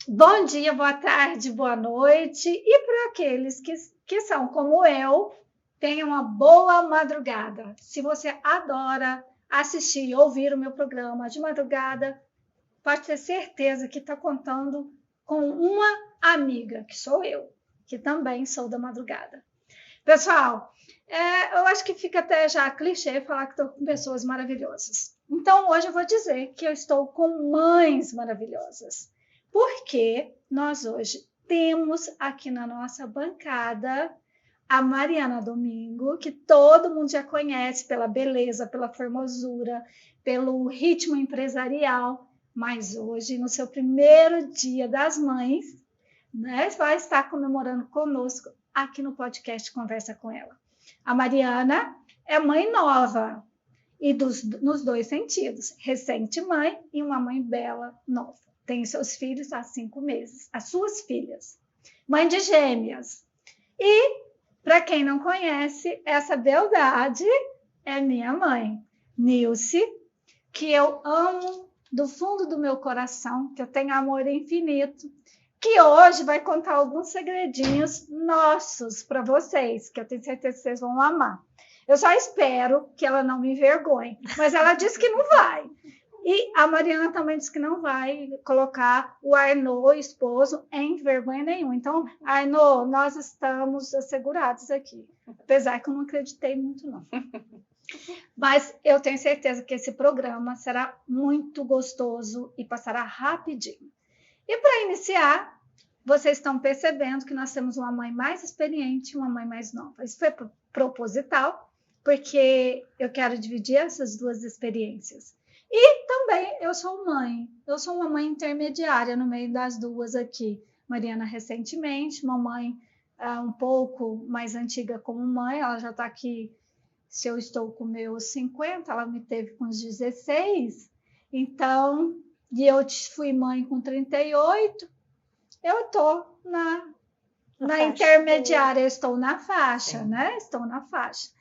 Bom dia, boa tarde, boa noite. E para aqueles que são como eu, tenham uma boa madrugada. Se você adora assistir e ouvir o meu programa de madrugada, pode ter certeza que está contando com uma amiga, que sou eu, que também sou da madrugada. Pessoal, eu acho que fica até já clichê falar que estou com pessoas maravilhosas. Então, hoje eu vou dizer que eu estou com mães maravilhosas. Porque nós hoje temos aqui na nossa bancada a Mariana Domingo, que todo mundo já conhece pela beleza, pela formosura, pelo ritmo empresarial, mas hoje, no seu primeiro dia das mães, né, vai estar comemorando conosco aqui no podcast Conversa com Ela. A Mariana é mãe nova, e nos dois sentidos, recente mãe e uma mãe bela nova. Tem seus filhos há 5 meses, as suas filhas, mãe de gêmeas. E, para quem não conhece, essa beldade é minha mãe, Nilce, que eu amo do fundo do meu coração, que eu tenho amor infinito, que hoje vai contar alguns segredinhos nossos para vocês, que eu tenho certeza que vocês vão amar. Eu só espero que ela não me envergonhe, mas ela disse que não vai. E a Mariana também disse que não vai colocar o Arnaud, esposo, em vergonha nenhuma. Então, Arnaud, nós estamos assegurados aqui. Apesar que eu não acreditei muito, não. Mas eu tenho certeza que esse programa será muito gostoso e passará rapidinho. E para iniciar, vocês estão percebendo que nós temos uma mãe mais experiente e uma mãe mais nova. Isso foi proposital, porque eu quero dividir essas duas experiências. E também eu sou mãe, eu sou uma mãe intermediária no meio das duas aqui. Mariana recentemente, uma mãe um pouco mais antiga como mãe, ela já está aqui, se eu estou com meus 50, ela me teve com os 16, então, e eu fui mãe com 38, eu estou na intermediária, eu estou na faixa, sim, né? Estou na faixa.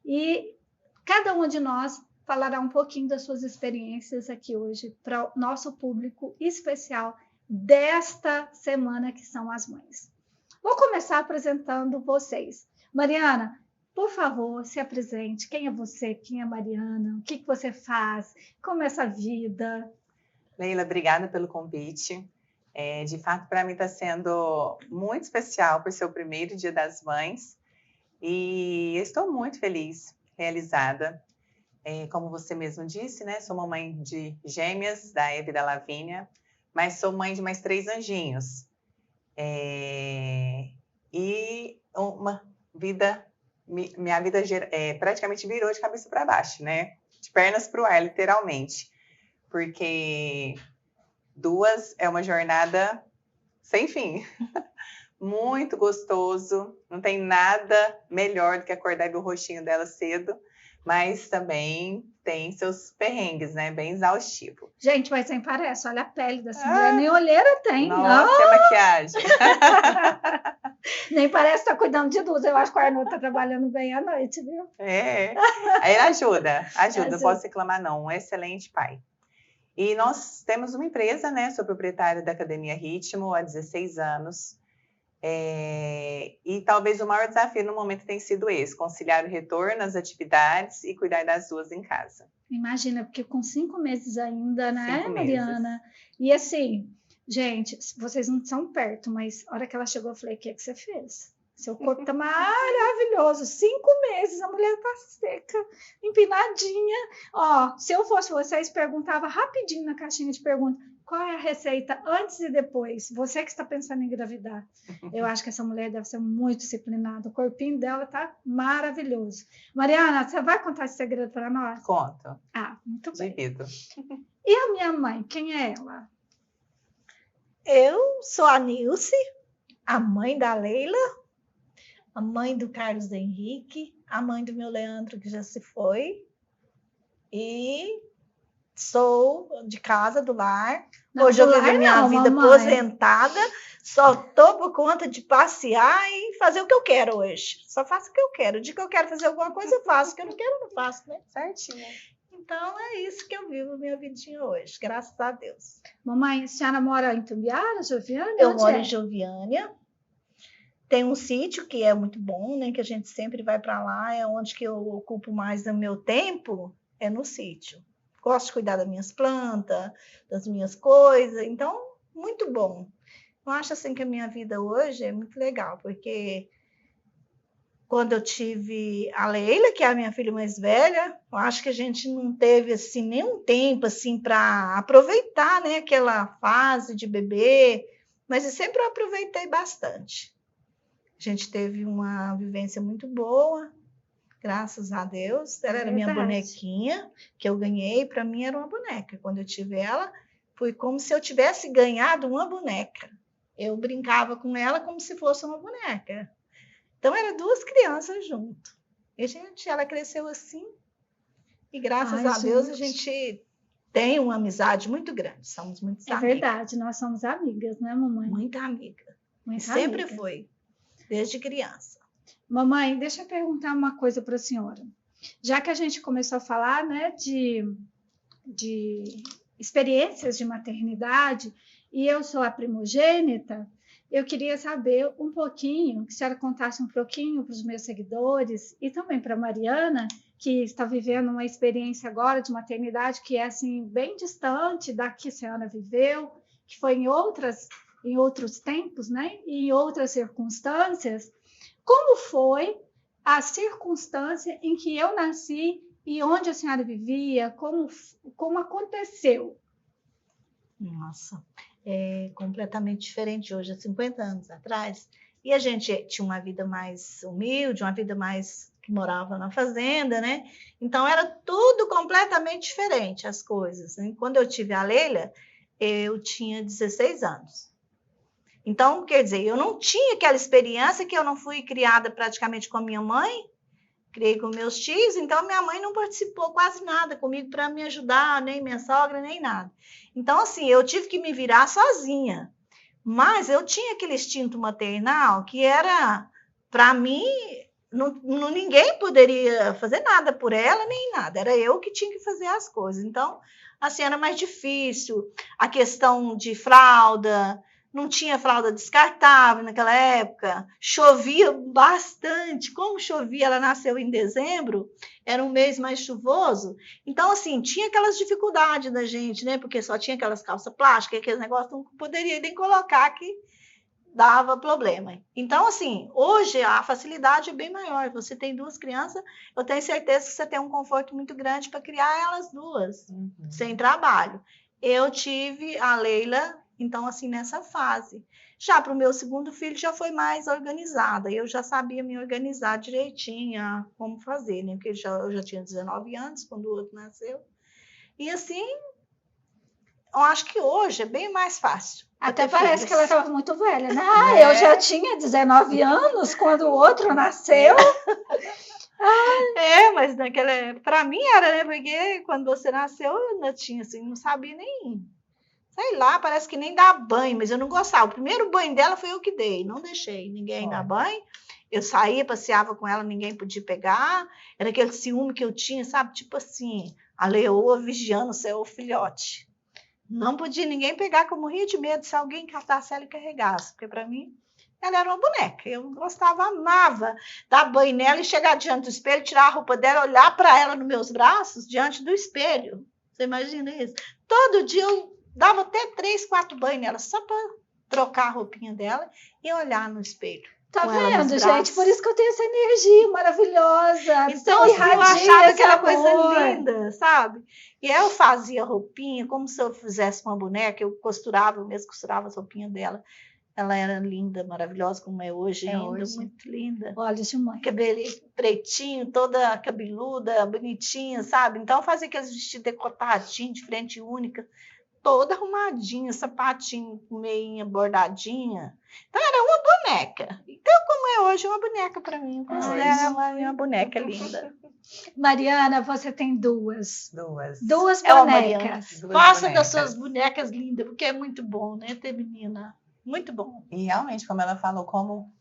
E cada um de nós falará um pouquinho das suas experiências aqui hoje para o nosso público especial desta semana, que são as mães. Vou começar apresentando vocês. Mariana, por favor, se apresente. Quem é você? Quem é a Mariana? O que você faz? Como é essa vida? Leila, obrigada pelo convite. De fato, para mim está sendo muito especial por ser o primeiro Dia das Mães e estou muito feliz, realizada. Como você mesmo disse, né? Sou mamãe de gêmeas, da Eva e da Lavínia, mas sou mãe de mais 3 anjinhos. E minha vida praticamente virou de cabeça para baixo, né? De pernas para o ar, literalmente. Porque 2 é uma jornada sem fim. Muito gostoso. Não tem nada melhor do que acordar e ver o rostinho dela cedo. Mas também tem seus perrengues, né? Bem exaustivo. Gente, mas nem parece. Olha a pele dessa mulher. Nem olheira tem. Nossa, é maquiagem. Nem parece estar cuidando de 2. Eu acho que o Arnaud está trabalhando bem à noite, viu? Aí ele ajuda. Não posso reclamar, não. Um excelente pai. E nós temos uma empresa, né? Sou proprietária da Academia Ritmo há 16 anos. E talvez o maior desafio no momento tem sido esse, conciliar o retorno às atividades e cuidar das 2 em casa. Imagina, porque com 5 meses ainda, né, 5 Mariana? E assim, gente, vocês não são perto, mas a hora que ela chegou, eu falei, o que você fez? Seu corpo tá maravilhoso. 5 meses, a mulher tá seca, empinadinha. Ó, se eu fosse vocês, perguntava rapidinho na caixinha de perguntas, qual é a receita antes e depois? Você que está pensando em engravidar. Eu acho que essa mulher deve ser muito disciplinada. O corpinho dela tá maravilhoso. Mariana, você vai contar esse segredo para nós? Conto. Muito bem. Divido. E a minha mãe, quem é ela? Eu sou a Nilce, a mãe da Leila, a mãe do Carlos Henrique, a mãe do meu Leandro, que já se foi. E sou de casa, do lar. Hoje eu vivo minha vida aposentada. Só estou por conta de passear e fazer o que eu quero hoje. Só faço o que eu quero. O dia que eu quero fazer alguma coisa, eu faço. O que eu não quero, eu não faço, né? Certinho. Então, é isso que eu vivo minha vidinha hoje, graças a Deus. Mamãe, a senhora mora em Tumbiara, Joviânia? Eu Onde moro é? em Joviânia. Tem um sítio que é muito bom, né? Que a gente sempre vai para lá, é onde que eu ocupo mais o meu tempo, é no sítio. Gosto de cuidar das minhas plantas, das minhas coisas, então, muito bom. Eu acho assim que a minha vida hoje é muito legal, porque quando eu tive a Leila, que é a minha filha mais velha, eu acho que a gente não teve assim nenhum tempo assim para aproveitar, né, aquela fase de bebê, mas eu sempre aproveitei bastante. A gente teve uma vivência muito boa, graças a Deus. Ela era minha bonequinha, que eu ganhei, para mim era uma boneca. Quando eu tive ela, foi como se eu tivesse ganhado uma boneca. Eu brincava com ela como se fosse uma boneca. Então, eram 2 crianças junto. E, ela cresceu assim. E, graças a Deus, a gente tem uma amizade muito grande. Somos muito amigas. É verdade, nós somos amigas, né, mamãe? Muita amiga. Muita sempre amiga. foi, desde criança. Mamãe, deixa eu perguntar uma coisa para a senhora. Já que a gente começou a falar, né, de experiências de maternidade, e eu sou a primogênita, eu queria saber um pouquinho, que a senhora contasse um pouquinho para os meus seguidores e também para a Mariana, que está vivendo uma experiência agora de maternidade que é assim bem distante da que a senhora viveu, que foi em outros tempos, né? E em outras circunstâncias. Como foi a circunstância em que eu nasci e onde a senhora vivia? Como aconteceu? Nossa, é completamente diferente hoje, há 50 anos atrás. E a gente tinha uma vida mais humilde, uma vida mais que morava na fazenda, né? Então era tudo completamente diferente as coisas, né? Quando eu tive a Leila, eu tinha 16 anos. Então, quer dizer, eu não tinha aquela experiência que eu não fui criada praticamente com a minha mãe, criei com meus tios, então minha mãe não participou quase nada comigo para me ajudar, nem minha sogra, nem nada. Então, assim, eu tive que me virar sozinha. Mas eu tinha aquele instinto maternal que era, para mim, ninguém poderia fazer nada por ela, nem nada. Era eu que tinha que fazer as coisas. Então, assim, era mais difícil. A questão de fralda, não tinha fralda descartável naquela época, chovia bastante. Como chovia, ela nasceu em dezembro, era um mês mais chuvoso. Então, assim, tinha aquelas dificuldades da gente, né? Porque só tinha aquelas calças plásticas, aqueles negócios, não poderia nem colocar que dava problema. Então, assim, hoje a facilidade é bem maior. Você tem 2 crianças, eu tenho certeza que você tem um conforto muito grande para criar elas 2, sem trabalho. Eu tive a Leila, então, assim, nessa fase. Já para o meu segundo filho, já foi mais organizada. Eu já sabia me organizar direitinho, como fazer, né? Porque eu já tinha 19 anos quando o outro nasceu. E, assim, eu acho que hoje é bem mais fácil. Até parece que ela estava muito velha, né? Ah, eu já tinha 19 anos quando o outro nasceu. Mas para mim era, né? Porque quando você nasceu, eu ainda tinha, assim, não sabia nem... Sei lá, parece que nem dá banho, mas eu não gostava. O primeiro banho dela foi eu que dei, não deixei ninguém dar banho. Eu saía, passeava com ela, ninguém podia pegar. Era aquele ciúme que eu tinha, sabe? Tipo assim, a leoa vigiando o seu filhote. Não podia ninguém pegar, que eu morria de medo se alguém catasse ela e carregasse, porque para mim ela era uma boneca. Eu gostava, amava dar banho nela e chegar diante do espelho, tirar a roupa dela, olhar para ela nos meus braços, diante do espelho. Você imagina isso? Todo dia eu dava até 3, 4 banhos nela, só para trocar a roupinha dela e olhar no espelho. Tá vendo, gente? Por isso que eu tenho essa energia maravilhosa. Então, assim, eu achava aquela coisa linda, sabe? E eu fazia roupinha como se eu fizesse uma boneca, eu costurava, eu mesmo costurava as roupinhas dela. Ela era linda, maravilhosa, como é hoje ainda, muito linda. Olha, mãe. Cabelo pretinho, toda cabeluda, bonitinha, sabe? Então, eu fazia aqueles vestidos decotadinhos, de frente única, toda arrumadinha, sapatinho, meinha, bordadinha. Então, era uma boneca. Então, como é hoje, uma boneca para mim. Considero uma boneca linda. Mariana, você tem 2. 2 bonecas. Faça das suas bonecas lindas, porque é muito bom, né, ter menina. Muito bom. E realmente, como ela falou, como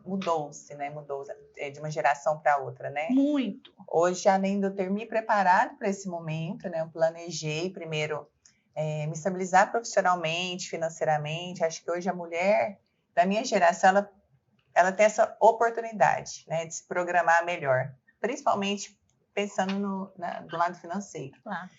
mudou-se, né? Mudou de uma geração para outra, né? Muito. Hoje, além de eu ter me preparado para esse momento, né? Eu planejei primeiro me estabilizar profissionalmente, financeiramente. Acho que hoje a mulher da minha geração, ela tem essa oportunidade, né? De se programar melhor. Principalmente pensando do lado financeiro. Claro.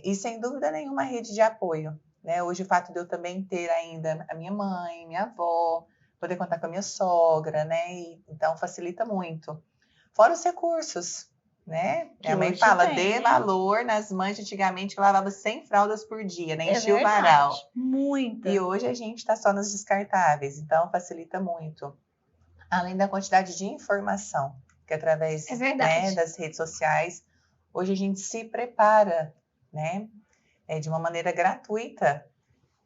E sem dúvida nenhuma, rede de apoio. Né? Hoje o fato de eu também ter ainda a minha mãe, minha avó, poder contar com a minha sogra, né? Então facilita muito. Fora os recursos, né? Minha mãe fala, dê valor nas mães de antigamente que lavava 100 fraldas por dia, né? Enchia o varal. Muita. E hoje a gente está só nos descartáveis, então facilita muito. Além da quantidade de informação, que através das redes sociais, hoje a gente se prepara, né? De uma maneira gratuita.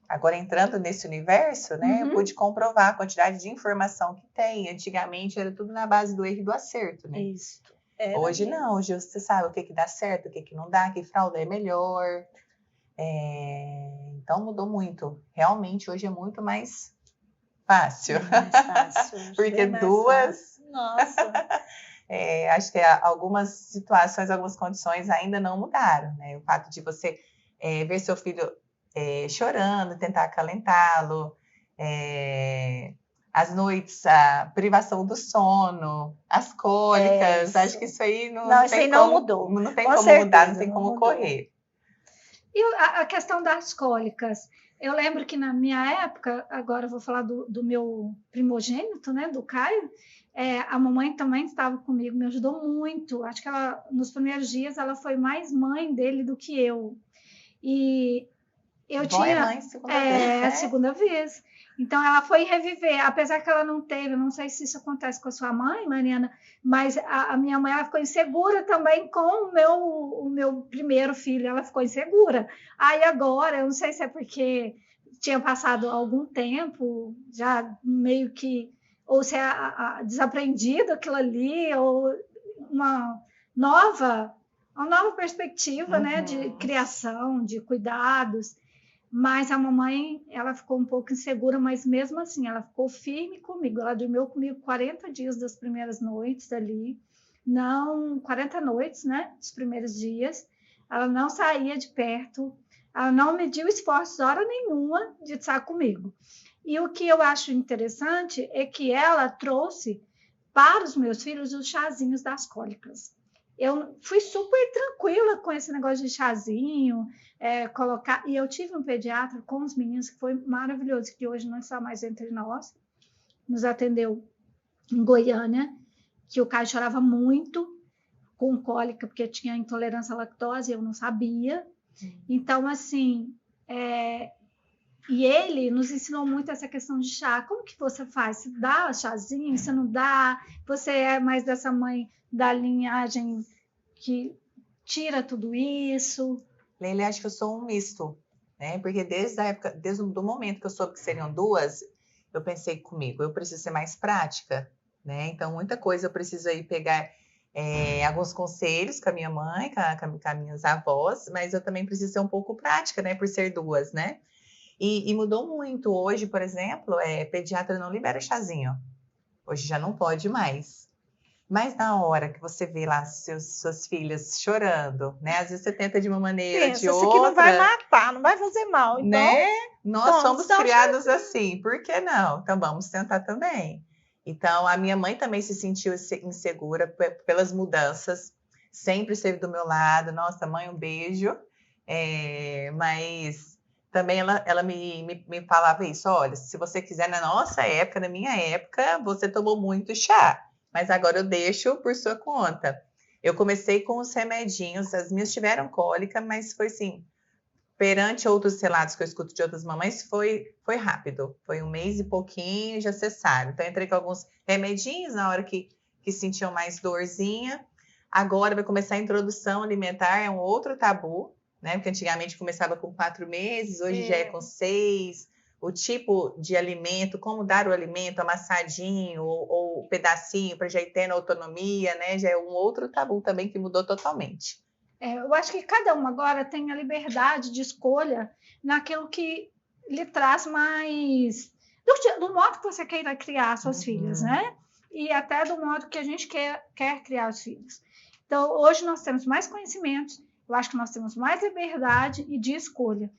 Agora, entrando nesse universo, né, eu pude comprovar a quantidade de informação que tem. Antigamente, era tudo na base do erro e do acerto, né? Isso. Hoje não, hoje você sabe o que dá certo, o que não dá, que fralda é melhor. Então, mudou muito. Realmente, hoje é muito mais fácil. Mais fácil. Porque duas... Nossa! Acho que algumas situações, algumas condições ainda não mudaram, né? O fato de você ver seu filho chorando, tentar acalentá-lo, as noites, a privação do sono, as cólicas, acho que isso aí não tem como mudou. Não tem como mudar, não tem como correr. E a questão das cólicas, eu lembro que na minha época, agora eu vou falar do meu primogênito, né, do Caio, a mamãe também estava comigo, me ajudou muito. Acho que ela, nos primeiros dias, ela foi mais mãe dele do que eu. E eu tinha mãe, segunda vez, a segunda vez. Então ela foi reviver, apesar que ela não teve, não sei se isso acontece com a sua mãe, Mariana, mas a minha mãe ela ficou insegura também com o meu primeiro filho, ela ficou insegura. Aí agora, eu não sei se é porque tinha passado algum tempo, já meio que, ou se é desaprendido aquilo ali, ou uma nova perspectiva, né, de criação, de cuidados. Mas a mamãe, ela ficou um pouco insegura, mas mesmo assim, ela ficou firme comigo. Ela dormiu comigo 40 dias das primeiras noites ali. Não, 40 noites, né, dos primeiros dias. Ela não saía de perto. Ela não mediu esforços hora nenhuma de estar comigo. E o que eu acho interessante é que ela trouxe para os meus filhos os chazinhos das cólicas. Eu fui super tranquila com esse negócio de chazinho, colocar. E eu tive um pediatra com os meninos que foi maravilhoso, que hoje não está mais entre nós, nos atendeu em Goiânia, que o Caio chorava muito com cólica, porque tinha intolerância à lactose, eu não sabia. Então, assim, e ele nos ensinou muito essa questão de chá. Como que você faz? Você dá chazinho? Você não dá? Você é mais dessa mãe da linhagem que tira tudo isso? Leila, acho que eu sou um misto, né? Porque desde o momento que eu soube que seriam duas, eu pensei comigo, eu preciso ser mais prática, né? Então, muita coisa eu preciso aí pegar alguns conselhos com a minha mãe, com as minhas avós, mas eu também preciso ser um pouco prática, né? Por ser duas, né? E mudou muito. Hoje, por exemplo, pediatra não libera chazinho. Hoje já não pode mais. Mas na hora que você vê lá suas filhas chorando, né? Às vezes você tenta de uma maneira, de outra. Isso aqui não vai matar, não vai fazer mal. Então, né? Nós somos criados assim, por que não? Então vamos tentar também. Então a minha mãe também se sentiu insegura pelas mudanças, sempre esteve do meu lado. Nossa, mãe, um beijo. Mas também ela me falava isso, olha, se você quiser, na nossa época, na minha época, você tomou muito chá, mas agora eu deixo por sua conta. Eu comecei com os remedinhos, as minhas tiveram cólica, mas foi assim, perante outros relatos que eu escuto de outras mamães, foi rápido, foi 1 mês e pouquinho, já cessaram. Então, eu entrei com alguns remedinhos na hora que sentiam mais dorzinha. Agora vai começar a introdução alimentar, é um outro tabu, né? Porque antigamente começava com 4 meses, hoje já é com 6. O tipo de alimento, como dar o alimento amassadinho ou pedacinho para já ir tendo autonomia, né? Já é um outro tabu também que mudou totalmente. Eu acho que cada um agora tem a liberdade de escolha naquilo que lhe traz mais do modo que você queira criar suas filhas, né? E até do modo que a gente quer criar os filhos. Então, hoje nós temos mais conhecimentos, eu acho que nós temos mais liberdade e de escolha.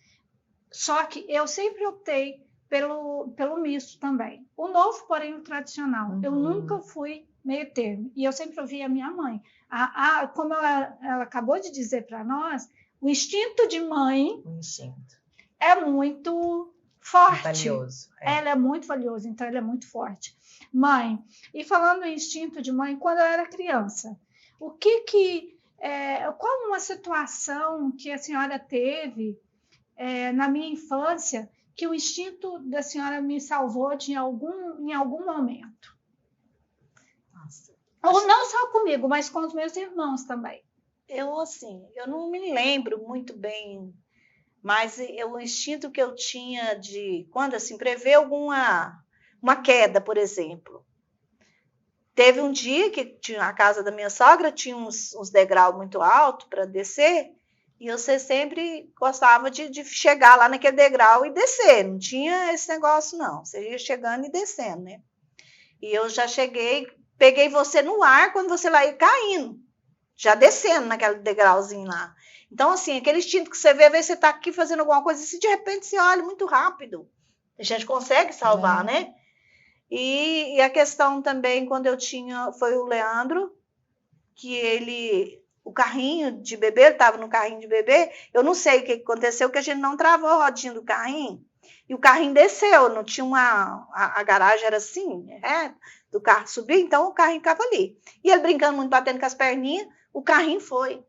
Só que eu sempre optei pelo misto também. O novo, porém, o tradicional. Eu nunca fui meio termo. E eu sempre ouvi a minha mãe. Como ela acabou de dizer para nós, o instinto de mãe é muito forte. Valioso. Ela é muito valioso, então ele é muito forte. Mãe, e falando em instinto de mãe, quando eu era criança, qual uma situação que a senhora teve na minha infância que o instinto da senhora me salvou em algum momento? Nossa. Ou não só comigo, mas com os meus irmãos também. Eu não me lembro muito bem, mas o instinto que eu tinha de quando assim prever uma queda, por exemplo. Teve um dia que tinha a casa da minha sogra tinha uns degraus muito altos para descer, e você sempre gostava de chegar lá naquele degrau e descer. Não tinha esse negócio, não. Você ia chegando e descendo, né? E eu já cheguei, peguei você no ar quando você lá ia caindo, já descendo naquele degrauzinho lá. Então, assim, aquele instinto que você vê, às vezes você está aqui fazendo alguma coisa, e se de repente você olha muito rápido, a gente consegue salvar, né? E a questão também, quando eu tinha, foi o Leandro, que o carrinho de bebê, ele estava no carrinho de bebê, eu não sei o que aconteceu, que a gente não travou a rodinha do carrinho, e o carrinho desceu, não tinha a garagem era assim, do carro subir, então o carrinho ficava ali. E ele brincando muito, batendo com as perninhas, o carrinho foi.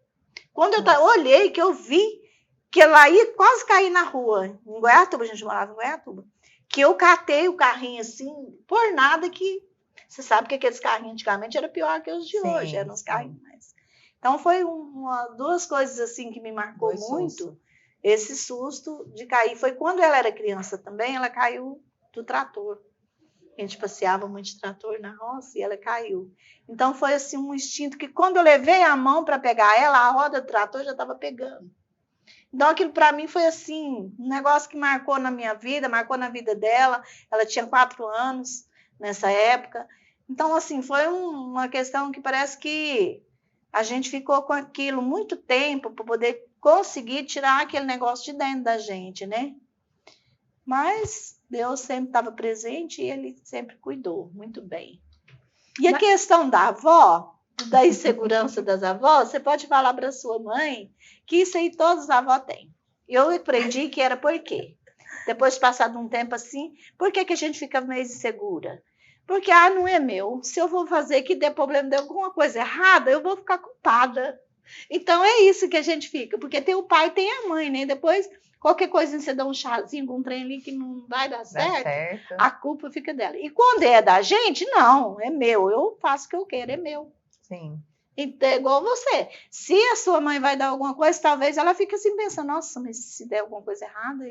Quando eu olhei, que eu vi que ela ia quase cair na rua, em Goiatuba, a gente morava em Goiatuba, que eu catei o carrinho assim, por nada que... Você sabe que aqueles carrinhos antigamente eram pior que os de hoje, eram uns carrinhos mais... Então, foi duas coisas assim que me marcou muito, esse susto de cair. Foi quando ela era criança também, ela caiu do trator. A gente passeava muito de trator na roça e ela caiu. Então, foi assim um instinto que quando eu levei a mão para pegar ela, a roda do trator já estava pegando. Então, aquilo para mim foi assim, um negócio que marcou na minha vida, marcou na vida dela. Ela tinha 4 anos nessa época. Então, assim, foi uma questão que parece que a gente ficou com aquilo muito tempo para poder conseguir tirar aquele negócio de dentro da gente, né? Mas Deus sempre estava presente e Ele sempre cuidou muito bem. E a questão da avó, da insegurança das avós, você pode falar para sua mãe que isso aí todos os avós têm. Eu aprendi que era por quê? Depois de passar um tempo assim, por que a gente fica meio insegura? Porque, não é meu. Se eu vou fazer que dê problema de alguma coisa errada, eu vou ficar culpada. Então, é isso que a gente fica. Porque tem o pai e tem a mãe, né? Depois, qualquer coisa, você dá um chazinho com um trem ali que não vai dar certo, a culpa fica dela. E quando é da gente, não, é meu. Eu faço o que eu quero, é meu. Sim. Então, é igual você. Se a sua mãe vai dar alguma coisa, talvez ela fique assim pensando, nossa, mas se der alguma coisa errada,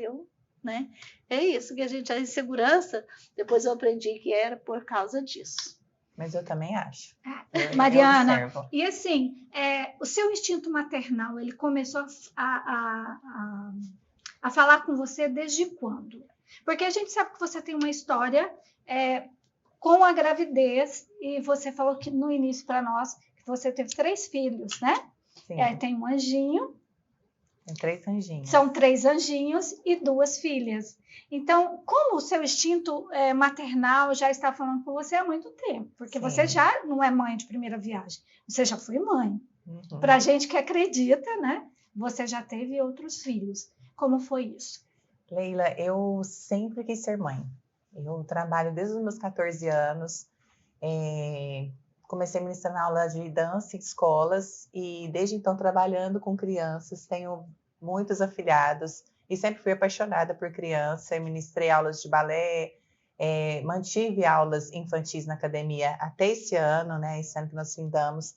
né? É isso que a insegurança, depois eu aprendi que era por causa disso. Mas eu também acho. Mariana, e assim, o seu instinto maternal, ele começou a falar com você desde quando? Porque a gente sabe que você tem uma história com a gravidez, e você falou que no início para nós, que você teve 3 filhos, né? Sim. Tem um anjinho. Tem 3 anjinhos. São 3 anjinhos e 2 filhas. Então, como o seu instinto maternal já está falando com você há muito tempo, porque Sim. você já não é mãe de primeira viagem, você já foi mãe. Uhum. Para a gente que acredita, né? Você já teve outros filhos. Como foi isso? Leila, eu sempre quis ser mãe. Eu trabalho desde os meus 14 anos. Comecei ministrando aula de dança em escolas e desde então trabalhando com crianças. Tenho muitos afilhados e sempre fui apaixonada por criança. Eu ministrei aulas de balé, mantive aulas infantis na academia até esse ano, né? Esse ano que nós findamos.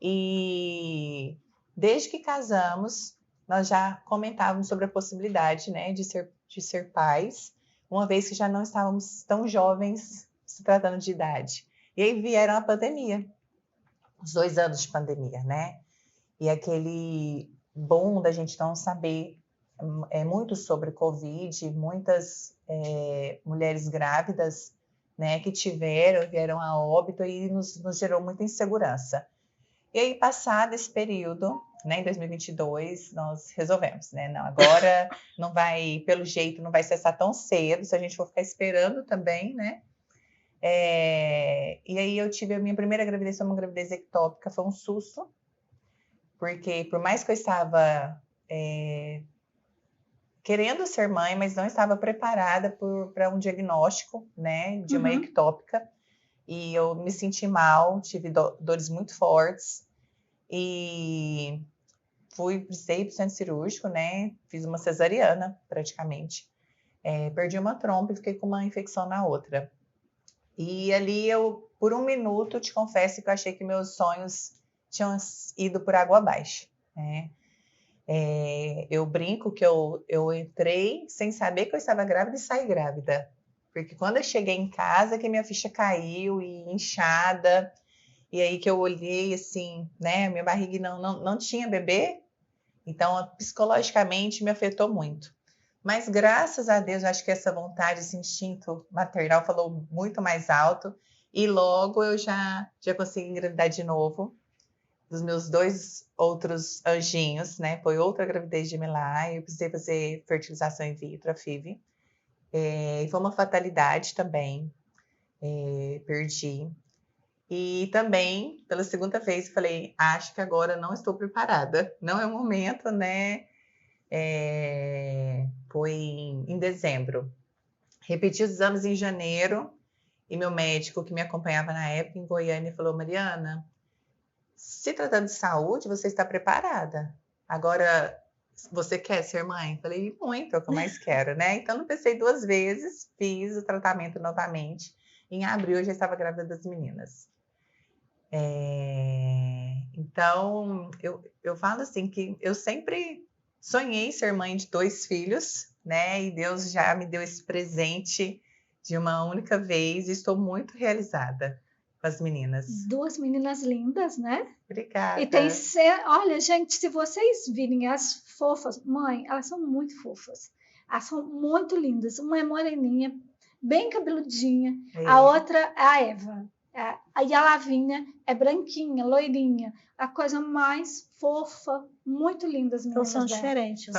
E desde que casamos, nós já comentávamos sobre a possibilidade, né, de ser pais, uma vez que já não estávamos tão jovens se tratando de idade. E aí vieram a pandemia, os 2 anos de pandemia, né? E aquele boom da gente não saber muito sobre Covid, muitas mulheres grávidas, né, que vieram a óbito e nos gerou muita insegurança. E aí, passado esse período, né, em 2022, nós resolvemos, né, não, agora não vai, pelo jeito, não vai cessar tão cedo, se a gente for ficar esperando também, né. E aí eu tive a minha primeira gravidez, foi uma gravidez ectópica, foi um susto, porque por mais que eu estava querendo ser mãe, mas não estava preparada para um diagnóstico, né, de uma ectópica, e eu me senti mal, tive dores muito fortes, e precisei ir para o centro cirúrgico, né, fiz uma cesariana, praticamente, perdi uma trompa e fiquei com uma infecção na outra. E ali por um minuto, te confesso que eu achei que meus sonhos tinham ido por água abaixo, né. Eu brinco que eu entrei sem saber que eu estava grávida e saí grávida. Porque quando eu cheguei em casa, que minha ficha caiu e inchada. E aí que eu olhei assim, né? Minha barriga não tinha bebê. Então, psicologicamente, me afetou muito. Mas graças a Deus, eu acho que essa vontade, esse instinto maternal falou muito mais alto. E logo eu já consegui engravidar de novo. Dos meus 2 outros anjinhos, né? Foi outra gravidez gemelar, eu precisei fazer fertilização in vitro, a FIV. Foi uma fatalidade também, perdi. E também, pela segunda vez, falei, acho que agora não estou preparada, não é o momento, né? Foi em dezembro. Repeti os exames em janeiro, e meu médico que me acompanhava na época em Goiânia falou, Mariana, se tratando de saúde, você está preparada. Agora, você quer ser mãe? Falei, muito, é o que eu mais quero, né? Então, não pensei 2 vezes, fiz o tratamento novamente. Em abril, eu já estava grávida das meninas. Então, eu falo assim, que eu sempre sonhei ser mãe de 2 filhos, né? E Deus já me deu esse presente de uma única vez e estou muito realizada com as meninas. 2 meninas lindas, né? Obrigada. E olha, gente, se vocês virem as fofas, mãe, elas são muito fofas. Elas são muito lindas. Uma é moreninha, bem cabeludinha. A outra é a Eva. E a Lavínia é branquinha, loirinha. A coisa mais fofa, muito linda as meninas. Então são diferentes.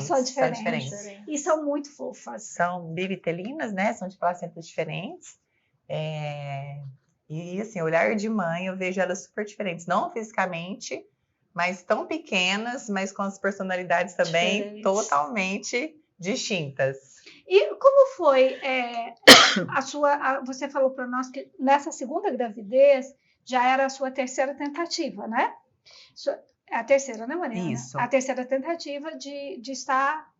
São diferentes. E são muito fofas. São bivitelinas, né? São de placentas diferentes. E assim, olhar de mãe, eu vejo elas super diferentes. Não fisicamente, mas tão pequenas, mas com as personalidades também totalmente distintas. E como foi você falou para nós que nessa segunda gravidez já era a sua terceira tentativa, né? A terceira, né, Mariana? Isso. A terceira tentativa de estar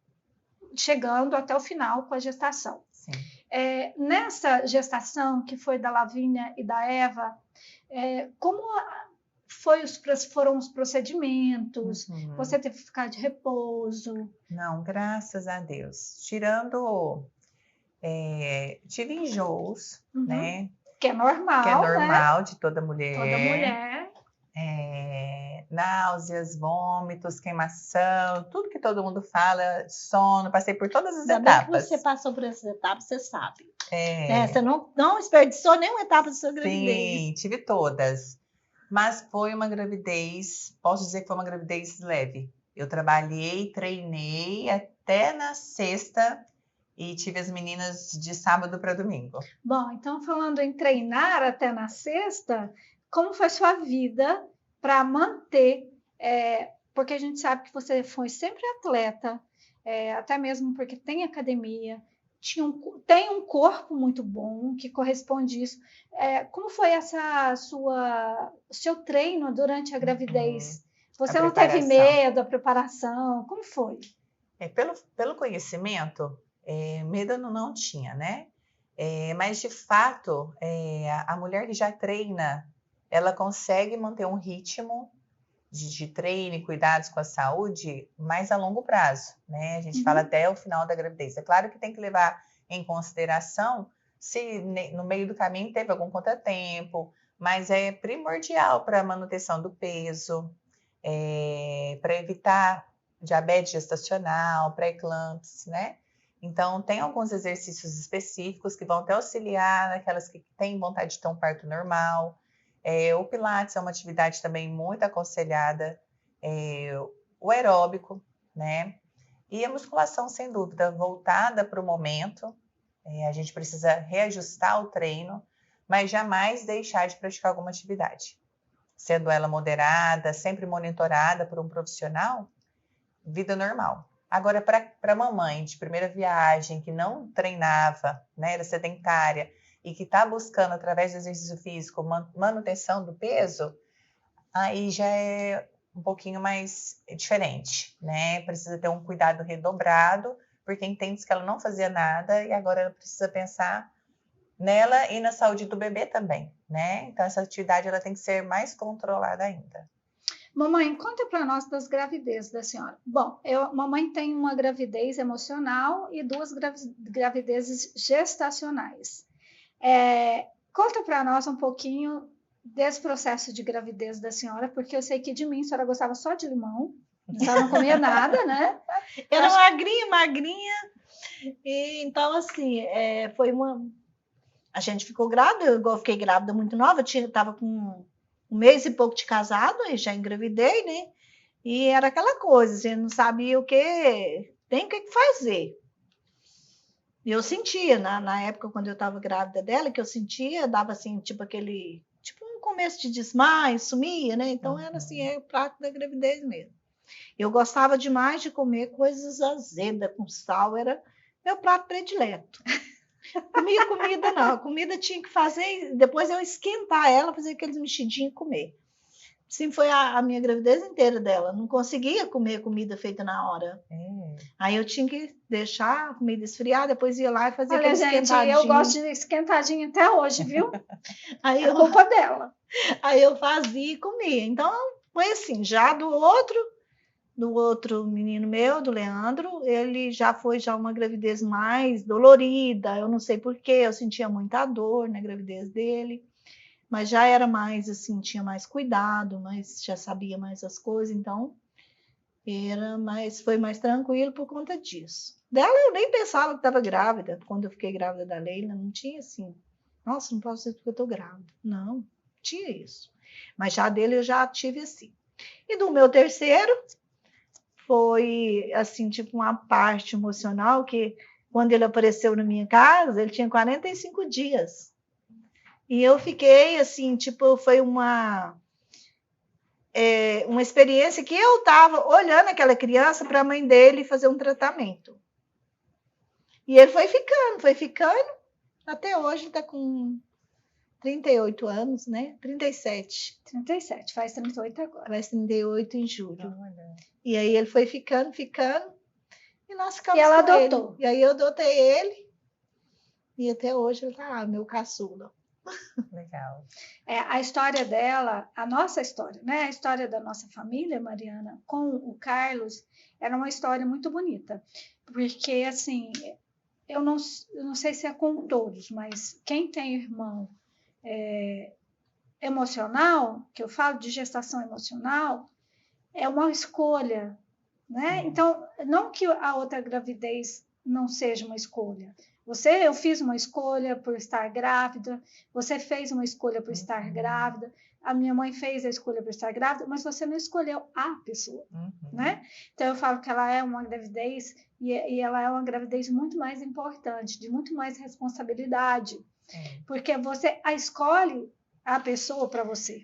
chegando até o final com a gestação. Sim. Nessa gestação, que foi da Lavínia e da Eva, como foram os procedimentos? Você teve que ficar de repouso? Não, graças a Deus. Tirando... tive enjoos, né? Que é normal, né? De toda mulher. Toda mulher. Náuseas, vômitos, queimação, tudo que todo mundo fala, sono, passei por todas as Ainda etapas. Bem que você passou por essas etapas, você sabe. Você não desperdiçou nenhuma etapa da sua gravidez. Sim, tive todas. Mas foi uma gravidez, posso dizer que foi uma gravidez leve. Eu trabalhei, treinei até na sexta e tive as meninas de sábado para domingo. Bom, então falando em treinar até na sexta, como foi sua vida para manter, porque a gente sabe que você foi sempre atleta, até mesmo porque tem academia, tem um corpo muito bom que corresponde a isso. Como foi seu treino durante a gravidez? Você não teve medo, a preparação? Como foi? Pelo conhecimento, medo eu não tinha, né? Mas, de fato, a mulher que já treina, ela consegue manter um ritmo de treino e cuidados com a saúde mais a longo prazo, né? A gente fala até o final da gravidez. É claro que tem que levar em consideração se no meio do caminho teve algum contratempo, mas é primordial para a manutenção do peso, para evitar diabetes gestacional, pré-eclâmpsia, né? Então, tem alguns exercícios específicos que vão até auxiliar naquelas que têm vontade de ter um parto normal. O Pilates é uma atividade também muito aconselhada. O aeróbico, né? E a musculação, sem dúvida, voltada para o momento. A gente precisa reajustar o treino, mas jamais deixar de praticar alguma atividade. Sendo ela moderada, sempre monitorada por um profissional, vida normal. Agora, para mamãe de primeira viagem, que não treinava, né, era sedentária, e que está buscando, através do exercício físico, manutenção do peso, aí já é um pouquinho mais diferente, né? Precisa ter um cuidado redobrado, porque entende que ela não fazia nada e agora ela precisa pensar nela e na saúde do bebê também, né? Então, essa atividade ela tem que ser mais controlada ainda. Mamãe, conta para nós das gravidezes da senhora. Bom, mamãe tem uma gravidez emocional e 2 gravidezes gestacionais. Conta para nós um pouquinho desse processo de gravidez da senhora, porque eu sei que de mim a senhora gostava só de limão, a senhora não comia nada, né? Era magrinha. E, então, assim, foi uma... A gente ficou grávida, eu fiquei grávida muito nova, estava com 1 mês e pouco de casado e já engravidei, né? E era aquela coisa, a gente não sabia o que fazer. E eu sentia, na época, quando eu estava grávida dela, que eu sentia, dava assim, tipo um começo de desmaio, sumia, né? Então era assim, o prato da gravidez mesmo. Eu gostava demais de comer coisas azedas, com sal, era meu prato predileto. Comia comida não, a comida tinha que fazer, depois eu esquentar ela, fazer aqueles mexidinhos e comer. Assim foi a minha gravidez inteira dela, não conseguia comer comida feita na hora. Aí eu tinha que deixar a comida esfriar, depois ia lá e fazia aquele esquentadinho. Eu gosto de esquentadinho até hoje, viu? Aí é culpa dela. Aí eu fazia e comia. Então foi assim, já do outro menino meu, do Leandro, ele já foi uma gravidez mais dolorida, eu não sei porquê, eu sentia muita dor na gravidez dele, mas já era mais assim, tinha mais cuidado, mas já sabia mais as coisas, então foi mais tranquilo por conta disso. Dela eu nem pensava que estava grávida, quando eu fiquei grávida da Leila, não tinha assim, nossa, não posso ser porque eu estou grávida, não tinha isso, mas já dele eu já tive assim. E do meu terceiro, foi, assim, tipo uma parte emocional que, quando ele apareceu na minha casa, ele tinha 45 dias. E eu fiquei, assim, tipo, foi uma experiência que eu estava olhando aquela criança para a mãe dele fazer um tratamento. E ele foi ficando, até hoje ele está com 38 anos, né? 37. 37, faz 38 agora. Faz 38 em julho. E aí ele foi ficando, e nós ficamos com ele. E ela adotou. E aí eu adotei ele, e até hoje ele tá lá, meu caçula. Legal. A história dela, a nossa história, né? A história da nossa família, Mariana, com o Carlos, era uma história muito bonita. Porque, assim, eu não sei se é com todos, mas quem tem irmão emocional, que eu falo de gestação emocional, é uma escolha, né? Então, não que a outra gravidez não seja uma escolha. Eu fiz uma escolha por estar grávida, você fez uma escolha por estar grávida, a minha mãe fez a escolha por estar grávida, mas você não escolheu a pessoa, né? Então, eu falo que ela é uma gravidez e ela é uma gravidez muito mais importante, de muito mais responsabilidade, porque você escolhe a pessoa para você.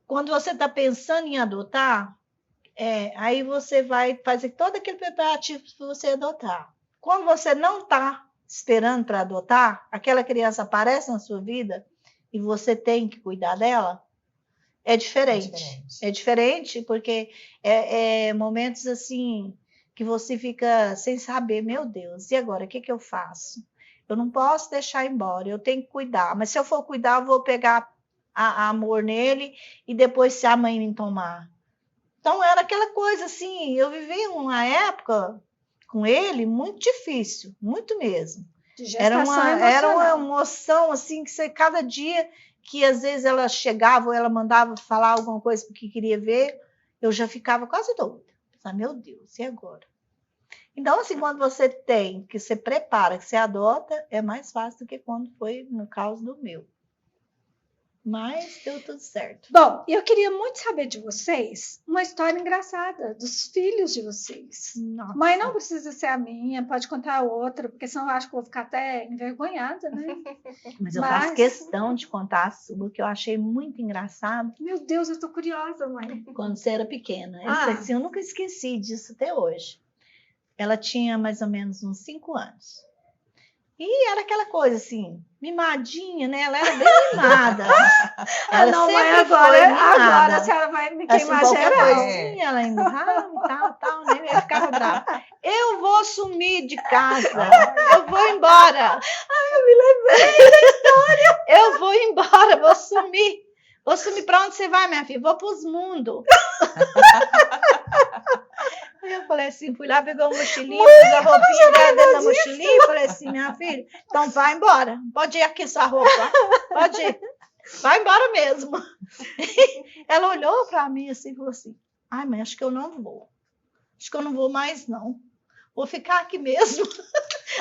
Quando você está pensando em adotar, aí você vai fazer todo aquele preparativo para você adotar. Quando você não está esperando para adotar, aquela criança aparece na sua vida e você tem que cuidar dela, é diferente. É diferente porque momentos assim que você fica sem saber, meu Deus, e agora, o que eu faço? Eu não posso deixar embora, eu tenho que cuidar, mas se eu for cuidar, eu vou pegar amor nele e depois se a mãe me tomar. Então era aquela coisa assim, eu vivi uma época com ele muito difícil, muito mesmo. De gestação era uma emoção assim, que você, cada dia que às vezes ela chegava ou ela mandava falar alguma coisa porque queria ver, eu já ficava quase doida. Fala, meu Deus, e agora? Então, assim, quando você tem, que você prepara, que você adota, é mais fácil do que quando foi no caso do meu. Mas deu tudo certo. Bom, eu queria muito saber de vocês uma história engraçada dos filhos de vocês. Nossa. Mas não precisa ser a minha, pode contar outra, porque senão eu acho que eu vou ficar até envergonhada, né? Mas eu faço questão de contar a sua, que eu achei muito engraçado. Meu Deus, eu tô curiosa, mãe. Quando você era pequena. Assim, eu nunca esqueci disso até hoje. Ela tinha mais ou menos uns 5 anos. E era aquela coisa assim, mimadinha, né? Ela era bem mimada. Ela não, sempre mãe, foi mimada. agora a senhora vai me queimar assim, geral. Coisinha, ela emburrava e tal, né? Eu ficava brava. Eu vou sumir de casa. Eu vou embora. Ai, eu me lembrei da história. Eu vou embora, vou sumir. Vou sumir. Pra onde você vai, minha filha? Vou pros mundos. Aí eu falei assim, fui lá, peguei uma mochilinha, pus a roupinha dentro da mochilinha e falei assim, minha filha, então vai embora. Pode ir aqui sua roupa. Pode ir. Vai embora mesmo. Ela olhou para mim assim e falou assim, ai, mãe, acho que eu não vou. Acho que eu não vou mais, não. Vou ficar aqui mesmo.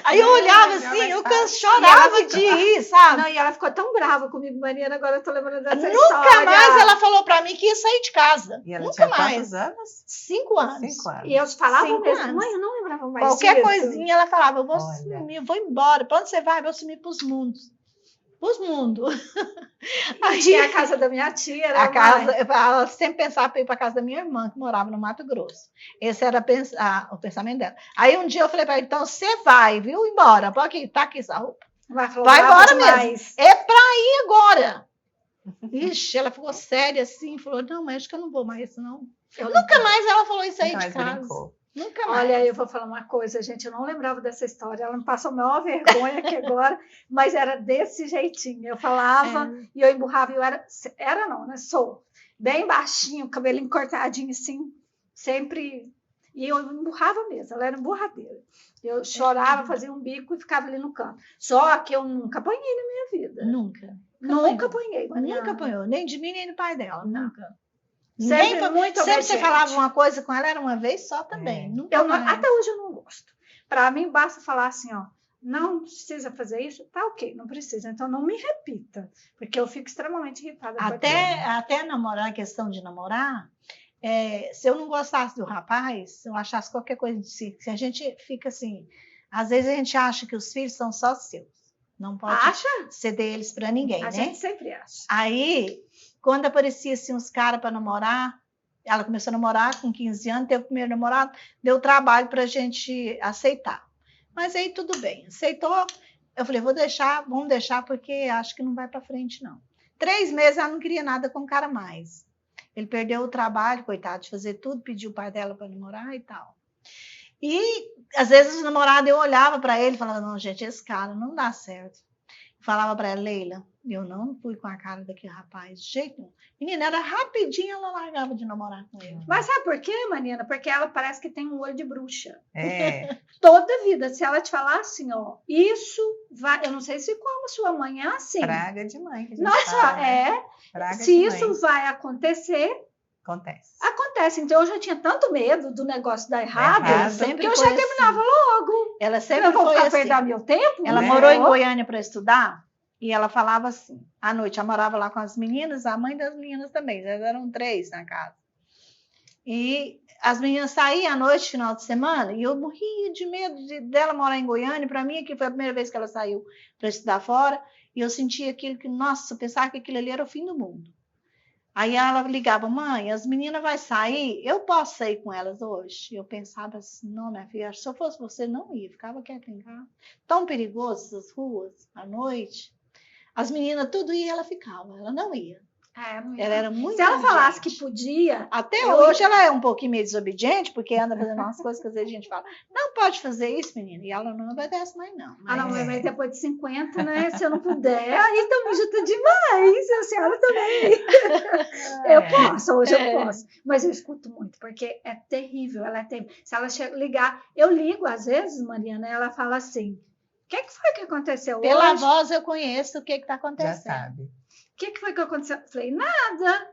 Aí eu olhava assim, eu chorava de ir, sabe? Não, e ela ficou tão brava comigo, Mariana, agora eu tô lembrando dessa Nunca história. mais ela falou pra mim que ia sair de casa. E ela Nunca tinha mais. quantos anos? 5 anos. 5 anos. E eu falava 5 mesmo, anos. mãe, eu não lembrava mais Qualquer disso. coisinha ela falava, eu vou Olha. sumir, eu vou embora. Pra onde você vai? Eu vou sumir pros mundos. Pros mundos. Aí tinha a casa da minha tia, era A casa, ela sempre pensava para ir para casa da minha irmã, que morava no Mato Grosso. Esse era o pensamento dela. Aí um dia eu falei para ela, então você vai, viu? Embora. Pode tá aqui essa roupa. Vai embora mesmo. É para ir agora. Ixi, ela ficou séria assim, falou, não, mas acho que eu não vou mais, não. Nunca mais ela falou isso aí de casa. Brincou. Nunca mais. Olha, eu vou falar uma coisa, gente, eu não lembrava dessa história, ela me passou a maior vergonha aqui agora, mas era desse jeitinho, eu falava e eu emburrava, eu era não, né, sou bem baixinho, cabelinho cortadinho assim, sempre, e eu emburrava mesmo, ela era emburradeira, eu chorava, fazia um bico e ficava ali no canto, só que eu nunca apanhei na minha vida. Nunca apanhei. Nunca apanhou, nem de mim, nem do pai dela, nunca. Sempre muito Sempre você falava uma coisa com ela, era uma vez só também. Até hoje eu não gosto. Para mim, basta falar assim, ó, não precisa fazer isso, tá ok, não precisa. Então, não me repita, porque eu fico extremamente irritada. Até namorar, a questão de namorar, se eu não gostasse do rapaz, se eu achasse qualquer coisa de si, se a gente fica assim, às vezes a gente acha que os filhos são só seus. Não pode ceder eles para ninguém, né? A gente sempre acha. Aí, quando aparecia assim, uns caras para namorar, ela começou a namorar com 15 anos, teve o primeiro namorado, deu trabalho para a gente aceitar. Mas aí tudo bem, aceitou. Eu falei, vamos deixar, porque acho que não vai para frente, não. 3 meses ela não queria nada com o cara mais. Ele perdeu o trabalho, coitado, de fazer tudo, pediu o pai dela para namorar e tal. E, às vezes, os namorados, eu olhava para ele e falava, não, gente, esse cara não dá certo. Falava para ela, Leila, eu não fui com a cara daquele rapaz, de jeito nenhum. Menina, era rapidinho, ela largava de namorar com ele. Mas sabe por quê, Mariana? Porque ela parece que tem um olho de bruxa. É. Toda vida, se ela te falar assim, ó, isso vai... Eu não sei se como sua mãe é assim. Praga de mãe que a gente Nossa, fala, né? Se isso vai acontecer... Acontece. Então eu já tinha tanto medo do negócio dar errado, que eu já terminava logo. Ela sempre eu vou foi ficar assim. perder meu tempo? Ela morou em Goiânia para estudar e ela falava assim, à noite, ela morava lá com as meninas, a mãe das meninas também, eram 3 na casa. E as meninas saíam à noite, final de semana, e eu morria de medo dela morar em Goiânia. Para mim, que foi a primeira vez que ela saiu para estudar fora, e eu sentia aquilo que, nossa, eu pensava que aquilo ali era o fim do mundo. Aí ela ligava, mãe, as meninas vão sair, eu posso sair com elas hoje? Eu pensava assim, não, minha filha, se eu fosse você, não ia, ficava quieta em casa. Tão perigoso essas ruas, à noite. As meninas tudo ia, ela ficava, ela não ia. Ela era muito Se ela falasse que podia... Até hoje ela é um pouquinho meio desobediente, porque anda fazendo umas coisas que às vezes a gente fala, não pode fazer isso, menina. E ela não obedece mais, não. Mas depois de 50, né? Se eu não puder, aí também já tá demais. A senhora também. Eu posso, hoje eu posso. Mas eu escuto muito, porque é terrível, ela é terrível. Se ela ligar, eu ligo às vezes, Mariana, ela fala assim, o que foi que aconteceu hoje? Pela voz eu conheço o que está acontecendo. Já sabe. O que foi que aconteceu? Eu falei, nada.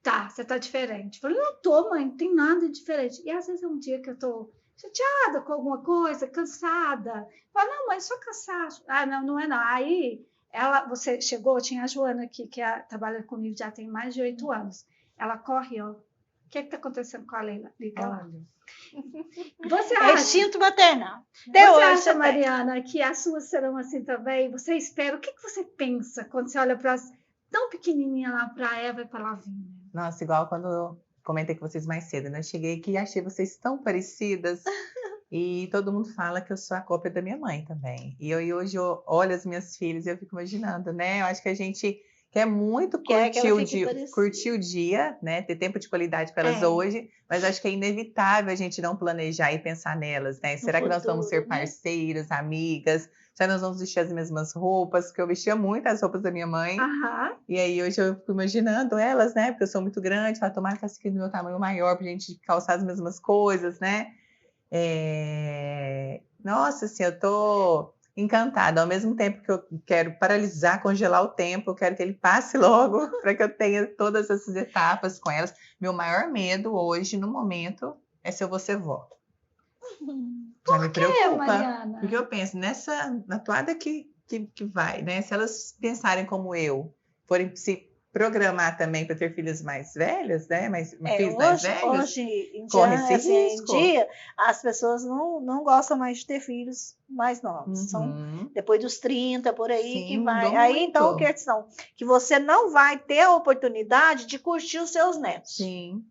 Tá, você tá diferente. Eu falei, não tô, mãe, não tem nada diferente. E às vezes é um dia que eu tô chateada com alguma coisa, cansada. Fala, não, mãe, só cansaço. Ah, não, não é não. Aí você chegou, tinha a Joana aqui, que trabalha comigo já tem mais de 8 anos. Ela corre, ó. O que tá acontecendo com a Leila? Liga lá. Você É acha, instinto maternal. você acha, Mariana, que as suas serão assim também? Você espera? O que você pensa quando você olha para as tão pequenininha lá, para Eva e para Lavínia? Nossa, igual quando eu comentei com vocês mais cedo, né? Eu cheguei aqui e achei vocês tão parecidas. E todo mundo fala que eu sou a cópia da minha mãe também. E hoje eu olho as minhas filhas e eu fico imaginando, né? Eu acho que a gente quer muito curtir o dia, né? Ter tempo de qualidade com elas hoje, mas acho que é inevitável a gente não planejar e pensar nelas, né? Será que nós vamos ser parceiras, amigas? Será que nós vamos vestir as mesmas roupas? Porque eu vestia muito as roupas da minha mãe. E aí hoje eu fico imaginando elas, né? Porque eu sou muito grande, falo, tomara que elas fiquem do meu tamanho maior pra gente calçar as mesmas coisas, né? Nossa, assim, eu tô encantada. Ao mesmo tempo que eu quero paralisar, congelar o tempo, eu quero que ele passe logo para que eu tenha todas essas etapas com elas. Meu maior medo hoje, no momento, é se eu vou ser vó. Já me preocupa, Mariana? porque eu penso na toada que vai, né? Se elas pensarem como eu, forem se programar também para ter filhas mais velhas, né? Filhos mais velhos, hoje em corre dia, esse risco. em dia, as pessoas não gostam mais de ter filhos mais novos. São depois dos 30, por aí, que vai. Aí, então, a questão que você não vai ter a oportunidade de curtir os seus netos.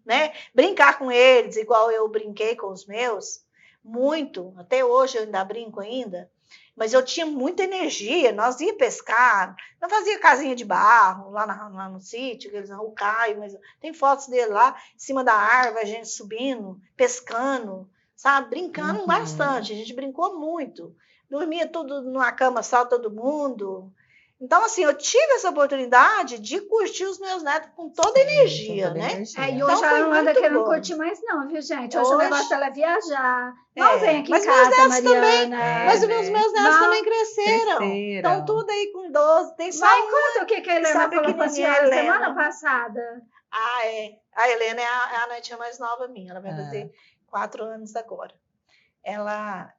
Né? Brincar com eles, igual eu brinquei com os meus, muito. Até hoje eu ainda brinco ainda. Mas eu tinha muita energia, nós ia pescar, não fazia casinha de barro lá no sítio, o Caio, mas tem fotos dele lá, em cima da árvore, a gente subindo, pescando, sabe, brincando bastante, a gente brincou muito, dormia tudo numa cama só, todo mundo. Então, assim, eu tive essa oportunidade de curtir os meus netos com toda energia, né? E hoje ela não anda querendo curtir mais não, viu, gente? Hoje o negócio dela é viajar. Não vem aqui em casa, Mariana. Também, mas os meus netos também cresceram. Estão tudo aí com 12. Tem só conta o que a Helena falou com a senhora semana passada. A Helena é a netinha mais nova minha. Ela vai fazer 4 anos agora.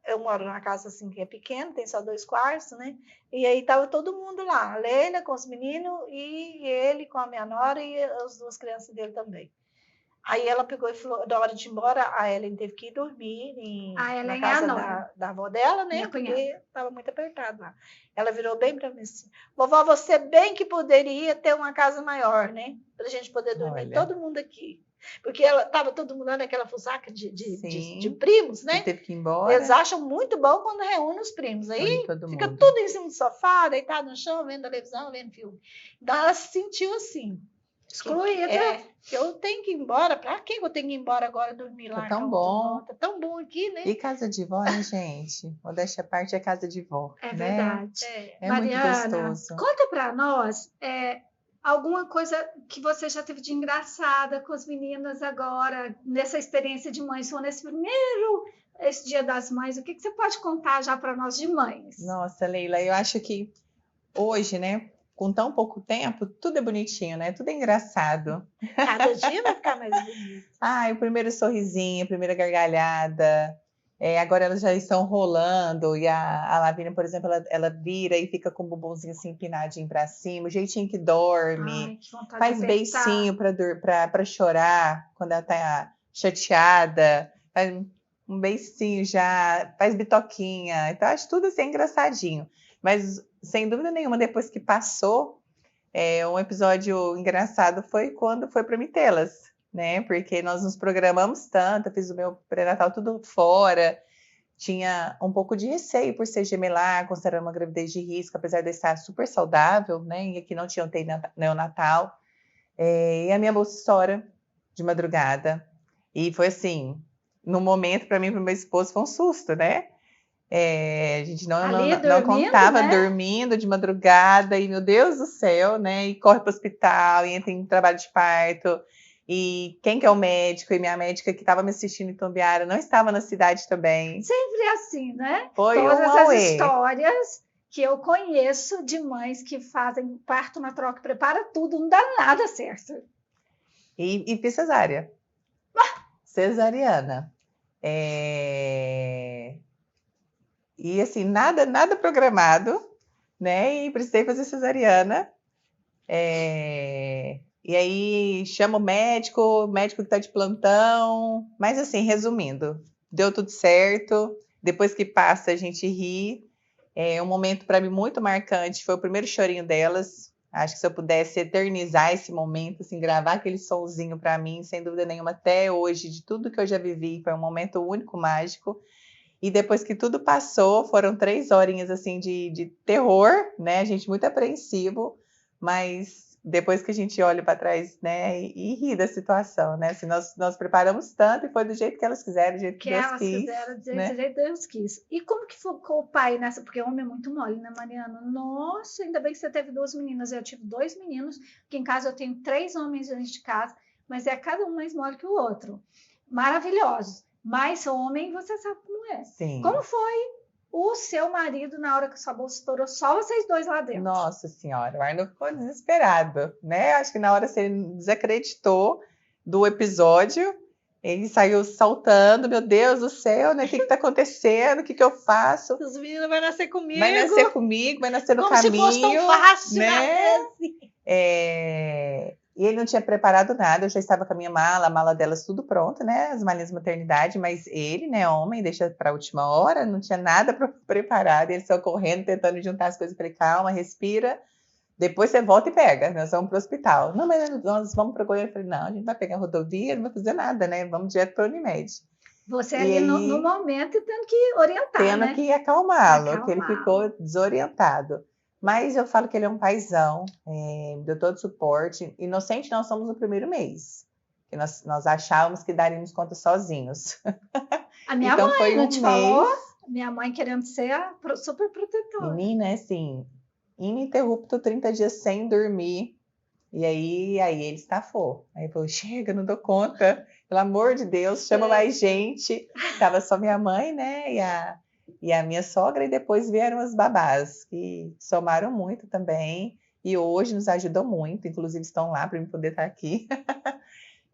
Eu moro numa casa assim que é pequena, tem só 2 quartos, né? E aí tava todo mundo lá, a Leila com os meninos e ele com a minha nora e as 2 crianças dele também. Aí ela pegou e falou, da hora de ir embora, a Ellen teve que ir dormir na casa da avó dela, né? Porque estava muito apertado lá. Ela virou bem para mim assim, vovó, você bem que poderia ter uma casa maior, né? Pra gente poder dormir todo mundo aqui. Porque ela estava todo mundo naquela fusaca de primos, né? Teve que ir embora. Eles acham muito bom quando reúne os primos. Aí fica tudo em cima do sofá, deitado no chão, vendo televisão, vendo filme. Então ela se sentiu assim. Excluída. Eu tenho que ir embora. Pra que eu tenho que ir embora agora dormir lá? Tá tão bom. Tá tão bom aqui, né? E casa de vó, né, gente? Modéstia à parte é casa de vó. É né? Verdade. É Mariana, muito gostoso. Conta pra nós alguma coisa que você já teve de engraçada com as meninas agora, nessa experiência de mãe, só nesse esse Dia das Mães. O que você pode contar já para nós de mães? Nossa, Leila, eu acho que hoje, né, com tão pouco tempo, tudo é bonitinho, né? Tudo é engraçado. Cada dia vai ficar mais bonito. O primeiro sorrisinho, a primeira gargalhada. Agora elas já estão rolando e a Lavínia, por exemplo, ela vira e fica com o bumbumzinho assim empinadinho para cima, o jeitinho que dorme, faz beicinho para chorar quando ela tá chateada, faz um beicinho já, faz bitoquinha. Então acho tudo assim engraçadinho. Mas sem dúvida nenhuma, depois que passou, um episódio engraçado foi quando foi para Mitê-las. Né? Porque nós nos programamos tanto, eu fiz o meu pré-natal tudo fora, tinha um pouco de receio por ser gemelar, considerando uma gravidez de risco, apesar de eu estar super saudável, né? E aqui não tinha UTI neonatal. E a minha bolsa estoura de madrugada. E foi assim, no momento, para mim e para o meu esposo, foi um susto, né? A gente não contava, né? Dormindo de madrugada, e meu Deus do céu, né? E corre para o hospital, e entra em trabalho de parto. E quem que é o médico? E minha médica que estava me assistindo em Itumbiara não estava na cidade também. Sempre assim, né? Foi todas as histórias que eu conheço de mães que fazem parto na troca, prepara tudo, não dá nada certo. E fiz cesárea. Cesariana. E assim, nada programado, né? E precisei fazer cesariana. E aí chama o médico que está de plantão. Mas assim, resumindo, deu tudo certo. Depois que passa, a gente ri. Um momento para mim muito marcante foi o primeiro chorinho delas. Acho que se eu pudesse eternizar esse momento, assim, gravar aquele sonzinho para mim, sem dúvida nenhuma, até hoje, de tudo que eu já vivi, foi um momento único, mágico. E depois que tudo passou, foram 3 horinhas assim de terror, né? A gente muito apreensivo, mas depois que a gente olha para trás, né, e ri da situação, né? Assim, nós preparamos tanto e foi do jeito que elas quiseram, do jeito que Deus elas quis. Quiseram, do jeito né? que Deus quis. E como que ficou o pai nessa? Porque o homem é muito mole, né, Mariana? Nossa, ainda bem que você teve 2 meninas. Eu tive 2 meninos, porque em casa eu tenho 3 homens dentro de casa, mas é cada um mais mole que o outro. Maravilhosos. Mas homem, você sabe como é. Sim. Como foi o seu marido na hora que sua bolsa estourou? Só vocês dois lá dentro. Nossa Senhora, o Arnold ficou desesperado, né? Acho que na hora você desacreditou do episódio, ele saiu saltando, meu Deus do céu, né? O que está acontecendo? O que eu faço? Os meninos vão nascer comigo. Vai nascer comigo, vai nascer no como caminho. Como se fosse tão fácil, né? E ele não tinha preparado nada, eu já estava com a minha mala, a mala delas tudo pronta, né? As malinhas de maternidade, mas ele, né, homem, deixa para a última hora, não tinha nada preparado, ele saiu correndo, tentando juntar as coisas. Falei, calma, respira, depois você volta e pega, nós vamos para o hospital. Não, mas nós vamos para o Goiânia. Eu falei, não, a gente vai pegar a rodovia, não vai fazer nada, né? Vamos direto para a Unimed. Você ali no momento tendo que orientar, tendo né? que acalmá-lo, que ele ficou desorientado. Mas eu falo que ele é um paizão, me deu todo o suporte. Inocente, nós somos no primeiro mês, que nós achávamos que daríamos conta sozinhos. A minha então, mãe foi não te falou? Minha mãe querendo ser a super protetora. Menina, assim, ininterrupto, 30 dias sem dormir. E aí ele estafou. Aí falou, chega, não dou conta. Pelo amor de Deus, chama mais gente. Tava só minha mãe, né, e a minha sogra, e depois vieram as babás, que somaram muito também, e hoje nos ajudam muito, inclusive estão lá para eu poder estar aqui.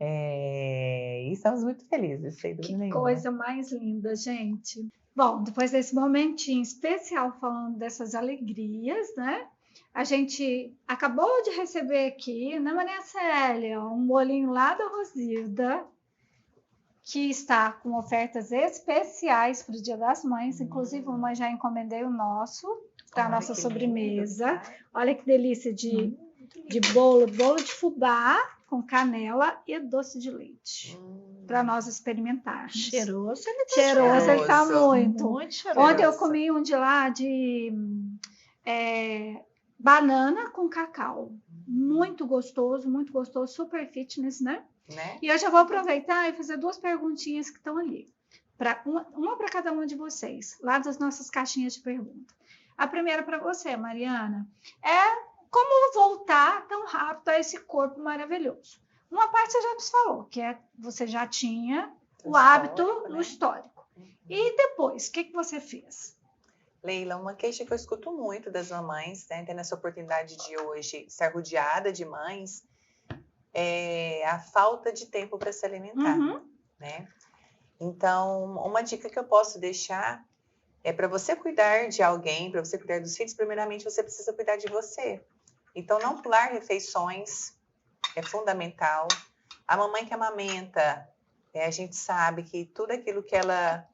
E estamos muito felizes, sem dúvida nenhuma. Que coisa mais linda, gente. Bom, depois desse momentinho especial falando dessas alegrias, né? A gente acabou de receber aqui, né, Maria Célia, um bolinho lá da Rosilda, que está com ofertas especiais para o Dia das Mães. Inclusive, uma já encomendei o nosso, para a nossa sobremesa. Lindo. Olha que delícia de bolo de fubá com canela e doce de leite. Para nós experimentarmos. Cheiroso, ele tá cheiroso. Ele tá muito. Muito cheiroso. Ontem eu comi um de lá de banana com cacau. Muito gostoso, super fitness, né? E eu já vou aproveitar e fazer 2 perguntinhas que estão ali. Uma para cada uma de vocês, lá das nossas caixinhas de pergunta. A primeira para você, Mariana, é como voltar tão rápido a esse corpo maravilhoso. Uma parte você já nos falou, que você já tinha o hábito no histórico. E depois, o que você fez? Leila, uma queixa que eu escuto muito das mamães, né, tendo essa oportunidade de hoje estar rodeada de mães, é a falta de tempo para se alimentar, né? Então, uma dica que eu posso deixar é para você cuidar de alguém, para você cuidar dos filhos, primeiramente você precisa cuidar de você. Então, não pular refeições é fundamental. A mamãe que amamenta, a gente sabe que tudo aquilo que ela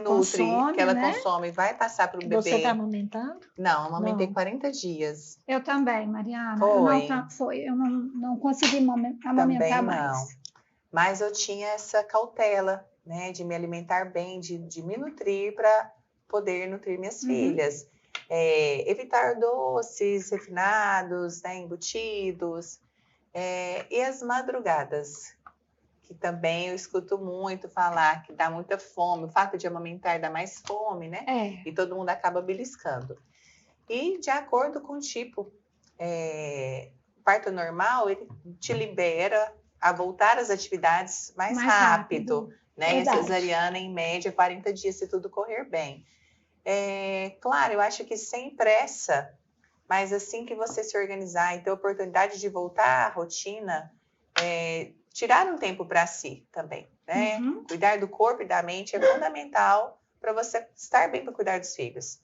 consome, que ela consome, vai passar para o bebê. Você está amamentando? Não, amamentei 40 dias. Eu também, Mariana. Foi. Eu não consegui amamentar também mais. Não. Mas eu tinha essa cautela, né, de me alimentar bem, de me nutrir para poder nutrir minhas filhas. Evitar doces refinados, né, embutidos. E as madrugadas, que também eu escuto muito falar que dá muita fome, o fato de amamentar dá mais fome, né? E todo mundo acaba beliscando. E de acordo com o tipo, parto normal, ele te libera a voltar às atividades mais rápido, né? E a cesariana, em média, 40 dias, se tudo correr bem. Claro, eu acho que sem pressa, mas assim que você se organizar e ter a oportunidade de voltar à rotina, tirar um tempo para si também, né? Cuidar do corpo e da mente é fundamental para você estar bem para cuidar dos filhos.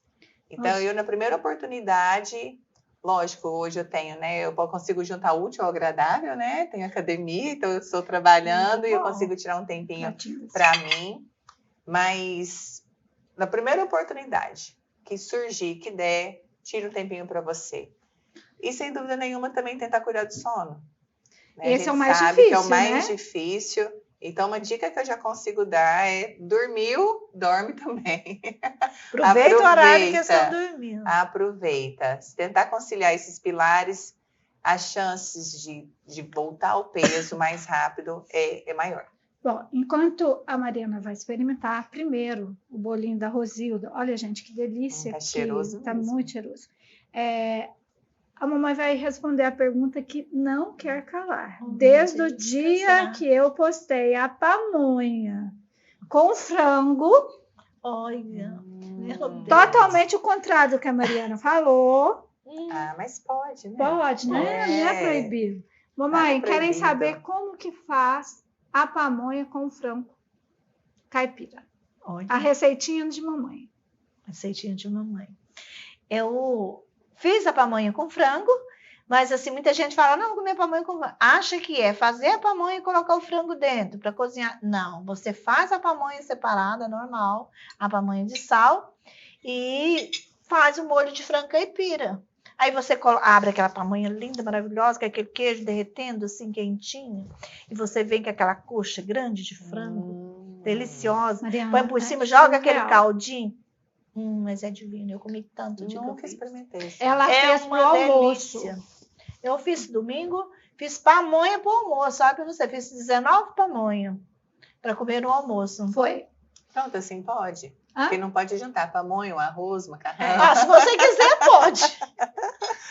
Então, eu na primeira oportunidade, lógico, hoje eu tenho, né? Eu consigo juntar o útil ao agradável, né? Tenho academia, então eu estou trabalhando e eu consigo tirar um tempinho para mim. Mas na primeira oportunidade que surgir, que der, tira um tempinho para você. E sem dúvida nenhuma também tentar cuidar do sono. Né? Esse é o A gente mais sabe difícil, que é o mais né? difícil. Então, uma dica que eu já consigo dar é dormiu, dorme também. Aproveita o horário que eles estão dormindo. Aproveita. Se tentar conciliar esses pilares, as chances de voltar ao peso mais rápido é maior. Bom, enquanto a Mariana vai experimentar primeiro o bolinho da Rosilda, olha, gente, que delícia. Tá cheiroso tá mesmo. muito cheiroso. A mamãe vai responder a pergunta que não quer calar. Desde o dia que eu postei a pamonha com frango, olha, meu Deus. Totalmente o contrário do que a Mariana falou. Mas pode, né? Pode, né? Não é proibido. Mamãe, querem saber como que faz a pamonha com frango caipira. Olha. A receitinha de mamãe. Receitinha de mamãe. Eu fiz a pamonha com frango, mas assim, muita gente fala, não, comer pamonha com frango. Acha que é fazer a pamonha e colocar o frango dentro para cozinhar. Não, você faz a pamonha separada, normal, a pamonha de sal, e faz o molho de frango caipira. Aí você abre aquela pamonha linda, maravilhosa, com aquele queijo derretendo, assim, quentinho, e você vem com aquela coxa grande de frango, deliciosa, Mariana, põe por cima, joga aquele caldinho. Mas é divino, eu comi tanto de Nunca experimentei. Ela fez pro almoço. Delícia. Eu fiz domingo, fiz pamonha pro almoço, sabe? Você fez 19 pamonha para comer no almoço. Foi. Pronto, assim pode. Porque não pode juntar pamonha, arroz, macarrão. Se você quiser, pode.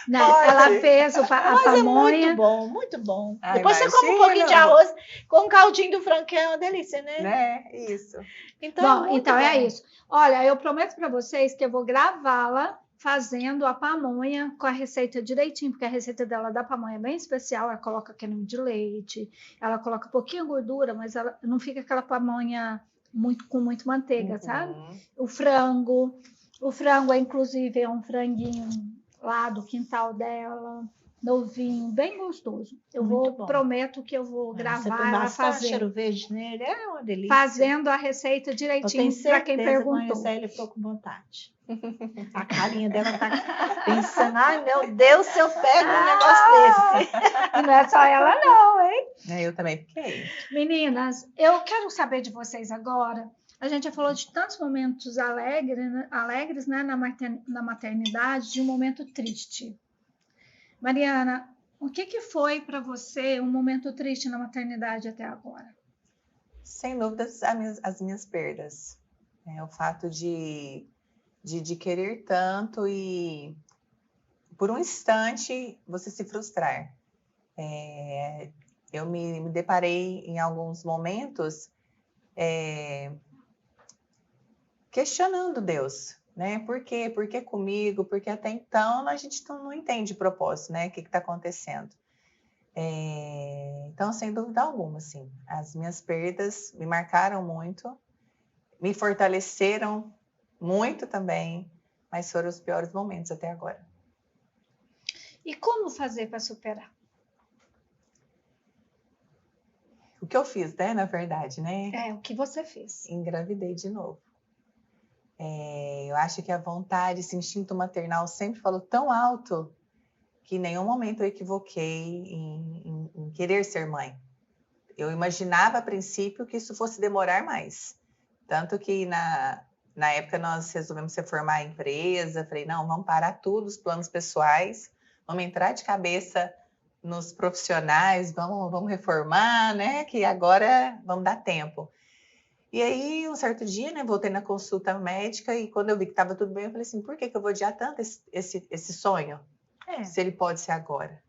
Não, pode. Ela fez a pamonha. É muito bom, muito bom. imagina. Depois você come um pouquinho de arroz com caldinho do frango, que é uma delícia, né? Isso. Então, é isso. Olha, eu prometo para vocês que eu vou gravá-la fazendo a pamonha com a receita direitinho, porque a receita dela da pamonha é bem especial. Ela coloca creme de leite, ela coloca pouquinho gordura, mas ela não fica aquela pamonha com muito manteiga, sabe? O frango, inclusive, é um franguinho lá do quintal dela, novinho, bem gostoso. Prometo que eu vou gravar ela fazendo. Cheiro verde nele, é uma delícia. Fazendo a receita direitinho para quem perguntou. Ele ficou com vontade. A carinha dela tá pensando, ai meu Deus, se eu pego um negócio desse. Não é só ela não, hein? Eu também fiquei. Meninas, eu quero saber de vocês agora. A gente já falou de tantos momentos alegres, né, na maternidade, de um momento triste. Mariana, o que foi para você um momento triste na maternidade até agora? Sem dúvidas, as minhas perdas. O fato de querer tanto e, por um instante, você se frustrar. Eu me deparei em alguns momentos questionando Deus. Né? Por quê? Por que comigo? Porque até então a gente não entende propósito, né? O que está acontecendo. Então, sem dúvida alguma, assim, as minhas perdas me marcaram muito, me fortaleceram muito também, mas foram os piores momentos até agora. E como fazer para superar? O que eu fiz, né? Na verdade, né? O que você fez? Engravidei de novo. Eu acho que a vontade, esse instinto maternal sempre falou tão alto que em nenhum momento eu equivoquei em querer ser mãe. Eu imaginava a princípio que isso fosse demorar mais. Tanto que na época nós resolvemos reformar a empresa. Falei, não, vamos parar tudo, os planos pessoais, vamos entrar de cabeça nos profissionais, vamos reformar, né? Que agora vamos dar tempo. E aí, um certo dia, né, voltei na consulta médica e quando eu vi que estava tudo bem, eu falei assim, por que eu vou adiar tanto esse sonho? Se ele pode ser agora,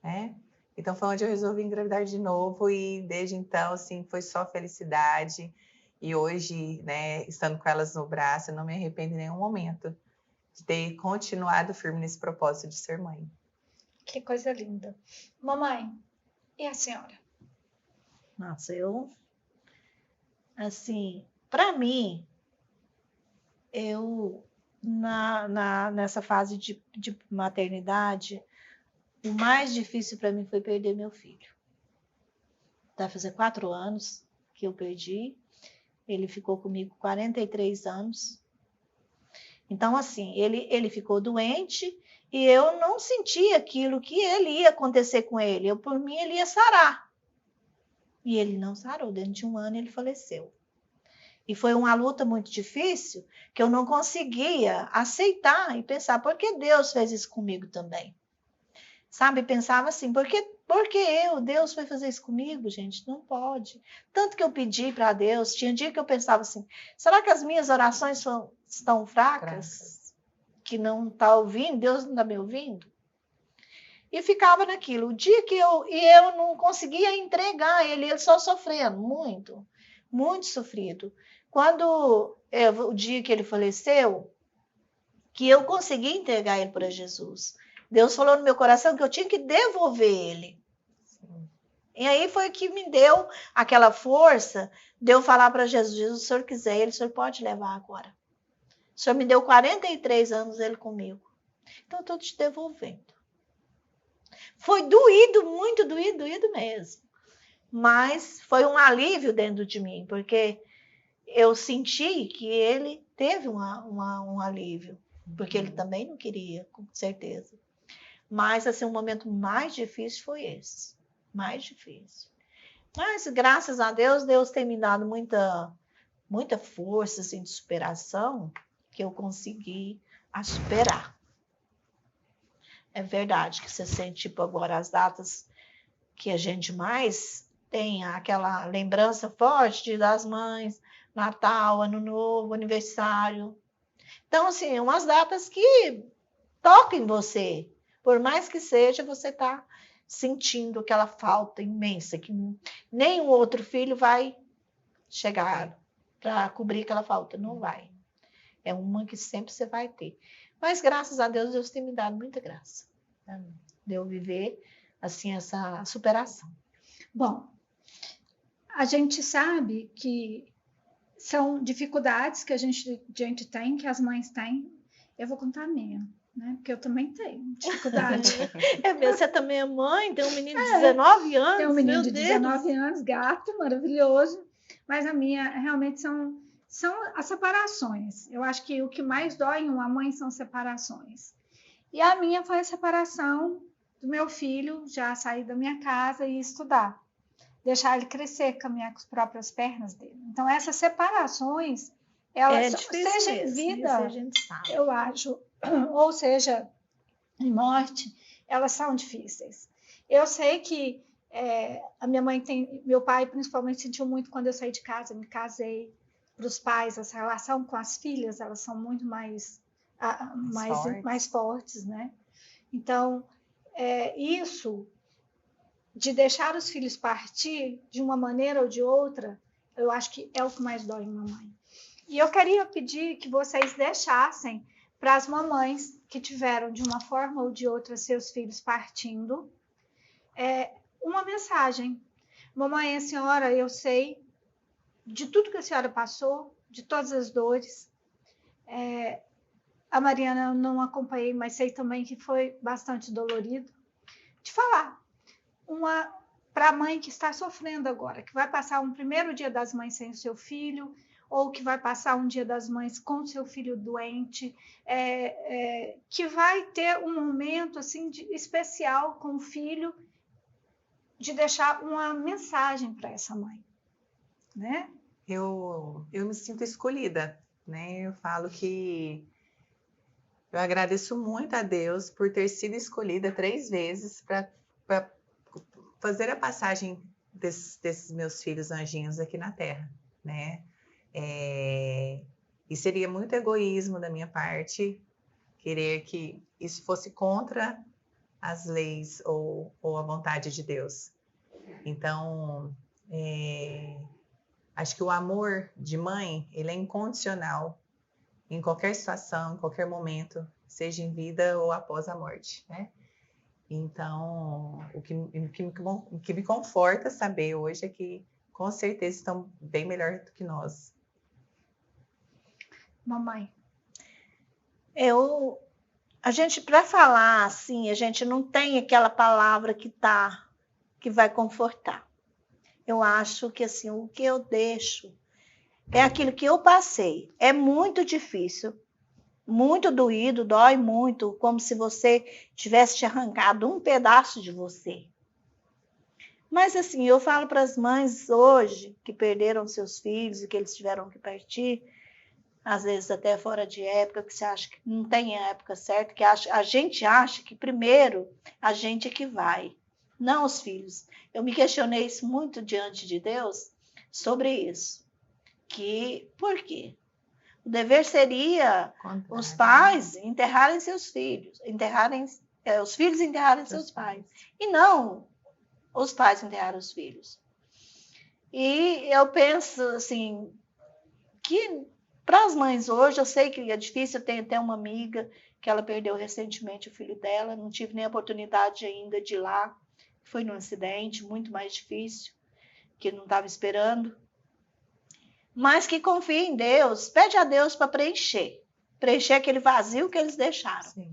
né? Então, foi onde eu resolvi engravidar de novo e desde então, assim, foi só felicidade. E hoje, né, estando com elas no braço, eu não me arrependo em nenhum momento de ter continuado firme nesse propósito de ser mãe. Que coisa linda. Mamãe, e a senhora? nasceu. Assim, para mim, eu, nessa fase de maternidade, o mais difícil para mim foi perder meu filho. Vai fazer 4 anos que eu perdi. Ele ficou comigo 43 anos. Então, assim, ele ficou doente e eu não sentia aquilo que ele ia acontecer com ele. Por mim, ele ia sarar. E ele não sarou. Dentro de 1 ano, ele faleceu. E foi uma luta muito difícil que eu não conseguia aceitar e pensar, por que Deus fez isso comigo também? Sabe, pensava assim, por que Deus foi fazer isso comigo, gente? Não pode. Tanto que eu pedi para Deus, tinha dia que eu pensava assim, será que as minhas orações estão fracas? Que não está ouvindo? Deus não está me ouvindo? E ficava naquilo. O dia que eu não conseguia entregar ele só sofrendo, muito, muito sofrido. Quando o dia que ele faleceu, que eu consegui entregar ele para Jesus, Deus falou no meu coração que eu tinha que devolver ele. Sim. E aí foi que me deu aquela força de eu falar para Jesus, se o Senhor quiser, ele, o Senhor pode levar agora. O Senhor me deu 43 anos ele comigo. Então eu estou te devolvendo. Foi doído, muito doído mesmo. Mas foi um alívio dentro de mim, porque eu senti que ele teve um alívio, porque ele também não queria, com certeza. Mas, assim, o momento mais difícil foi esse. Mais difícil. Mas, graças a Deus, Deus tem me dado muita força, assim, de superação, que eu consegui superar. É verdade que você sente, tipo, agora as datas que a gente mais tem, aquela lembrança forte de das mães, Natal, Ano Novo, aniversário. Então, assim, umas datas que tocam em você. Por mais que seja, você está sentindo aquela falta imensa, que nenhum outro filho vai chegar para cobrir aquela falta. Não vai. É uma que sempre você vai ter. Mas, graças a Deus, Deus tem me dado muita graça. De eu viver, assim, essa superação. Bom, a gente sabe que são dificuldades que a gente tem, que as mães têm. Eu vou contar a minha, né? Porque eu também tenho dificuldade. Você também é mãe, tem um menino de 19 anos. Tem um menino de 19 anos, gato, maravilhoso. Mas a minha realmente são as separações. Eu acho que o que mais dói em uma mãe são separações. E a minha foi a separação do meu filho, já sair da minha casa e estudar. Deixar ele crescer, caminhar com as próprias pernas dele. Então, essas separações, elas, seja em vida, eu acho, ou seja em morte, elas são difíceis. Eu sei que a minha mãe meu pai principalmente sentiu muito quando eu saí de casa, me casei. Para os pais, essa relação com as filhas, elas são muito mais fortes, né? Então, isso de deixar os filhos partir de uma maneira ou de outra, eu acho que é o que mais dói em mamãe. E eu queria pedir que vocês deixassem para as mamães que tiveram de uma forma ou de outra seus filhos partindo, uma mensagem. Mamãe, a senhora, eu sei de tudo que a senhora passou, de todas as dores. A Mariana eu não acompanhei, mas sei também que foi bastante dolorido. De falar para a mãe que está sofrendo agora, que vai passar um primeiro dia das mães sem o seu filho, ou que vai passar um dia das mães com o seu filho doente, que vai ter um momento assim especial com o filho, de deixar uma mensagem para essa mãe, né? Eu me sinto escolhida, né? Eu falo que eu agradeço muito a Deus por ter sido escolhida 3 vezes para fazer a passagem desses meus filhos anjinhos aqui na Terra, né? E seria muito egoísmo da minha parte querer que isso fosse contra as leis ou a vontade de Deus. Então, acho que o amor de mãe, ele é incondicional em qualquer situação, em qualquer momento, seja em vida ou após a morte, né? Então, o que me conforta saber hoje é que, com certeza, estão bem melhor do que nós. Mamãe. A gente, para falar assim, a gente não tem aquela palavra que vai confortar. Eu acho que assim, o que eu deixo é aquilo que eu passei. É muito difícil, muito doído, dói muito, como se você tivesse te arrancado um pedaço de você. Mas assim, eu falo para as mães hoje que perderam seus filhos e que eles tiveram que partir, às vezes até fora de época, que você acha que não tem a época certa, que a gente acha que primeiro a gente é que vai, não os filhos. Eu me questionei isso muito diante de Deus sobre isso. Por quê? O dever seria os pais enterrarem seus filhos, os filhos enterrarem seus pais, e não os pais enterrarem os filhos. E eu penso assim, que para as mães hoje, eu sei que é difícil, eu tenho até uma amiga que ela perdeu recentemente o filho dela, não tive nem a oportunidade ainda de ir lá, foi num acidente muito mais difícil, que não estava esperando, mas que confia em Deus, pede a Deus para preencher aquele vazio que eles deixaram. Sim.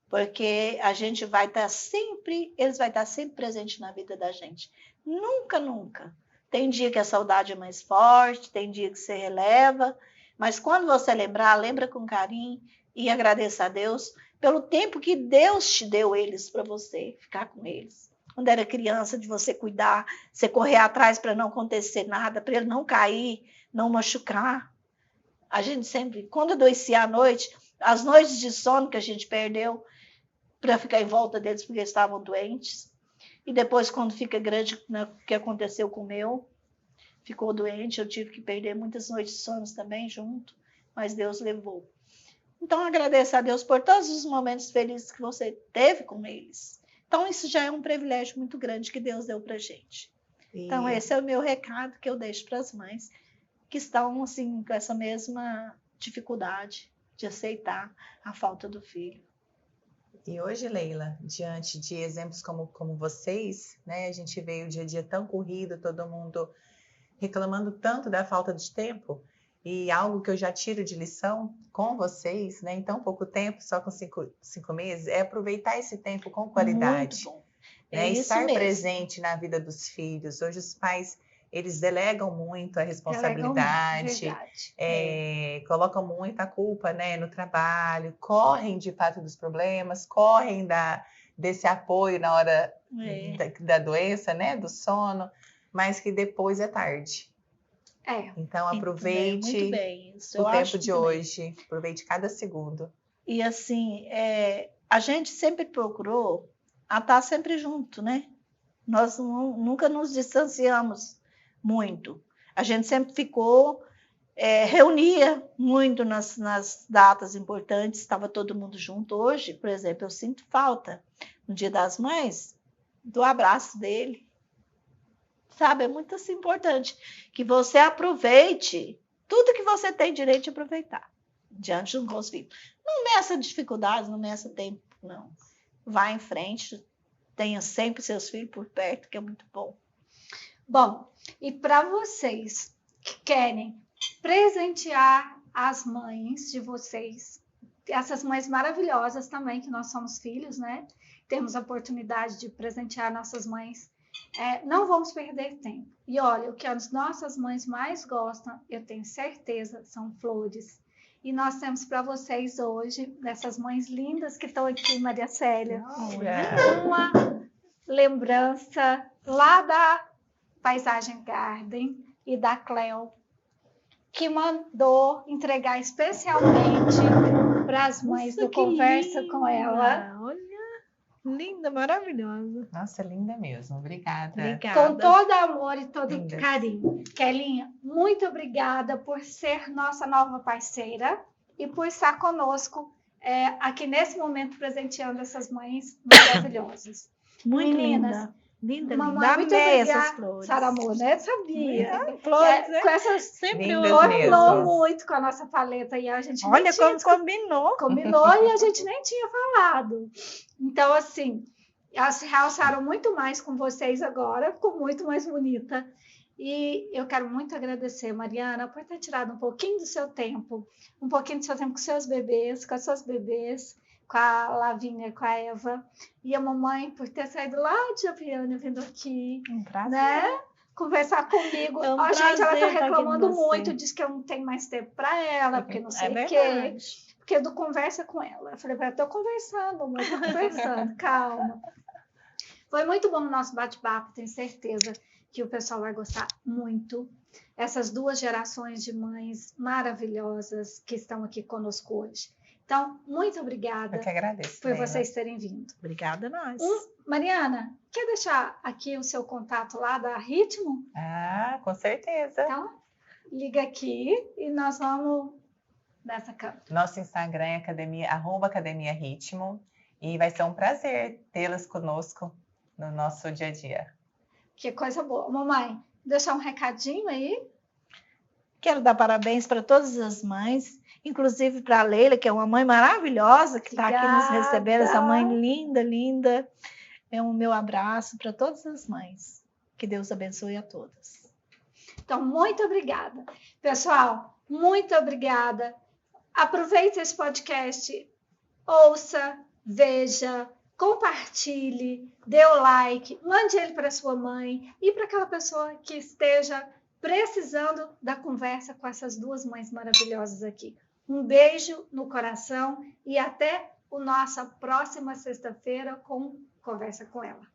Porque a gente vai estar sempre, eles vão estar sempre presentes na vida da gente. Nunca, nunca. Tem dia que a saudade é mais forte, tem dia que você releva, mas quando você lembra com carinho e agradeça a Deus pelo tempo que Deus te deu eles para você ficar com eles. Quando era criança, de você cuidar, você correr atrás para não acontecer nada, para ele não cair, não machucar. A gente sempre, quando adoecia à noite, as noites de sono que a gente perdeu para ficar em volta deles porque eles estavam doentes. E depois, quando fica grande, né, o que aconteceu com o meu, ficou doente, eu tive que perder muitas noites de sono também junto, mas Deus levou. Então, agradeço a Deus por todos os momentos felizes que você teve com eles. Então, isso já é um privilégio muito grande que Deus deu para a gente. Então, esse é o meu recado que eu deixo para as mães que estão assim, com essa mesma dificuldade de aceitar a falta do filho. E hoje, Leila, diante de exemplos como vocês, né, a gente vê o dia a dia tão corrido, todo mundo reclamando tanto da falta de tempo, e algo que eu já tiro de lição com vocês, né, em tão pouco tempo, só com cinco meses, é aproveitar esse tempo com qualidade. Muito bom. Né, estar presente na vida dos filhos. Hoje os pais, eles delegam muito a responsabilidade, colocam muita culpa, né, no trabalho, correm de fato dos problemas, correm desse apoio na hora da doença, né, do sono, mas que depois é tarde. Então aproveite o tempo de hoje, aproveite cada segundo. E assim, a gente sempre procurou estar sempre junto, né? Nós nunca nos distanciamos muito. A gente sempre ficou, reunia muito nas datas importantes, estava todo mundo junto. Hoje, por exemplo, eu sinto falta, no Dia das Mães, do abraço dele. Sabe, é muito assim, importante que você aproveite tudo que você tem direito de aproveitar diante dos meus filhos. Não meça dificuldades, não meça tempo, não. Vá em frente, tenha sempre seus filhos por perto, que é muito bom. Bom, e para vocês que querem presentear as mães de vocês, essas mães maravilhosas também, que nós somos filhos, né? Temos a oportunidade de presentear nossas mães. Não vamos perder tempo. E olha, o que as nossas mães mais gostam, eu tenho certeza, são flores. E nós temos para vocês hoje, dessas mães lindas que estão aqui, Maria Célia, uma lembrança lá da Paisagem Garden e da Cleo, que mandou entregar especialmente para as mães do Conversa linda. Com ela. Olha, linda, maravilhosa. Nossa, linda mesmo. Obrigada. Com todo amor e todo carinho. Kelinha, muito obrigada por ser nossa nova parceira e por estar conosco aqui nesse momento presenteando essas mães maravilhosas. Muito Meninas, linda. Mamãe, muito obrigada. Essas flores. Saramô, né? Sabia. Flores, com essas sempre ornou muito com a nossa paleta e a gente olha como combinou. Combinou e a gente nem tinha falado. Então, assim, Elas se realçaram muito mais com vocês agora, ficou muito mais bonita. E eu quero muito agradecer, Mariana, por ter tirado um pouquinho do seu tempo, um pouquinho do seu tempo com seus bebês, com as suas bebês, com a Lavínia, com a Eva, e a mamãe por ter saído lá de Aviana vindo aqui, né? Conversar comigo. É um Gente, ela está prazer estar aqui com reclamando você. muito, diz que eu não tenho mais tempo para ela, porque não sei o quê. Verdade. Porque eu dou conversa com ela. Eu falei, eu estou conversando, mas estou conversando, calma. Foi muito bom o nosso bate-papo, tenho certeza que o pessoal vai gostar muito. Essas duas gerações de mães maravilhosas que estão aqui conosco hoje. Então, muito obrigada. Eu que agradeço, por Leila. vocês terem vindo. Obrigada a nós. Mariana, quer deixar aqui o seu contato lá da Ritmo? Ah, com certeza. Então, liga aqui e nós vamos nessa câmera. Nosso Instagram é @academia ritmo e vai ser um prazer tê-las conosco no nosso dia a dia. Que coisa boa. Mamãe, deixar um recadinho aí? Quero dar parabéns para todas as mães, inclusive para a Leila, que é uma mãe maravilhosa, que está aqui nos recebendo, essa mãe linda, linda. É o meu abraço para todas as mães. Que Deus abençoe a todas. Então, muito obrigada. Pessoal, muito obrigada. Aproveite esse podcast, ouça, veja, compartilhe, dê o like, mande ele para sua mãe e para aquela pessoa que esteja precisando da conversa com essas duas mães maravilhosas aqui. Um beijo no coração e até a nossa próxima sexta-feira com Conversa com Ela.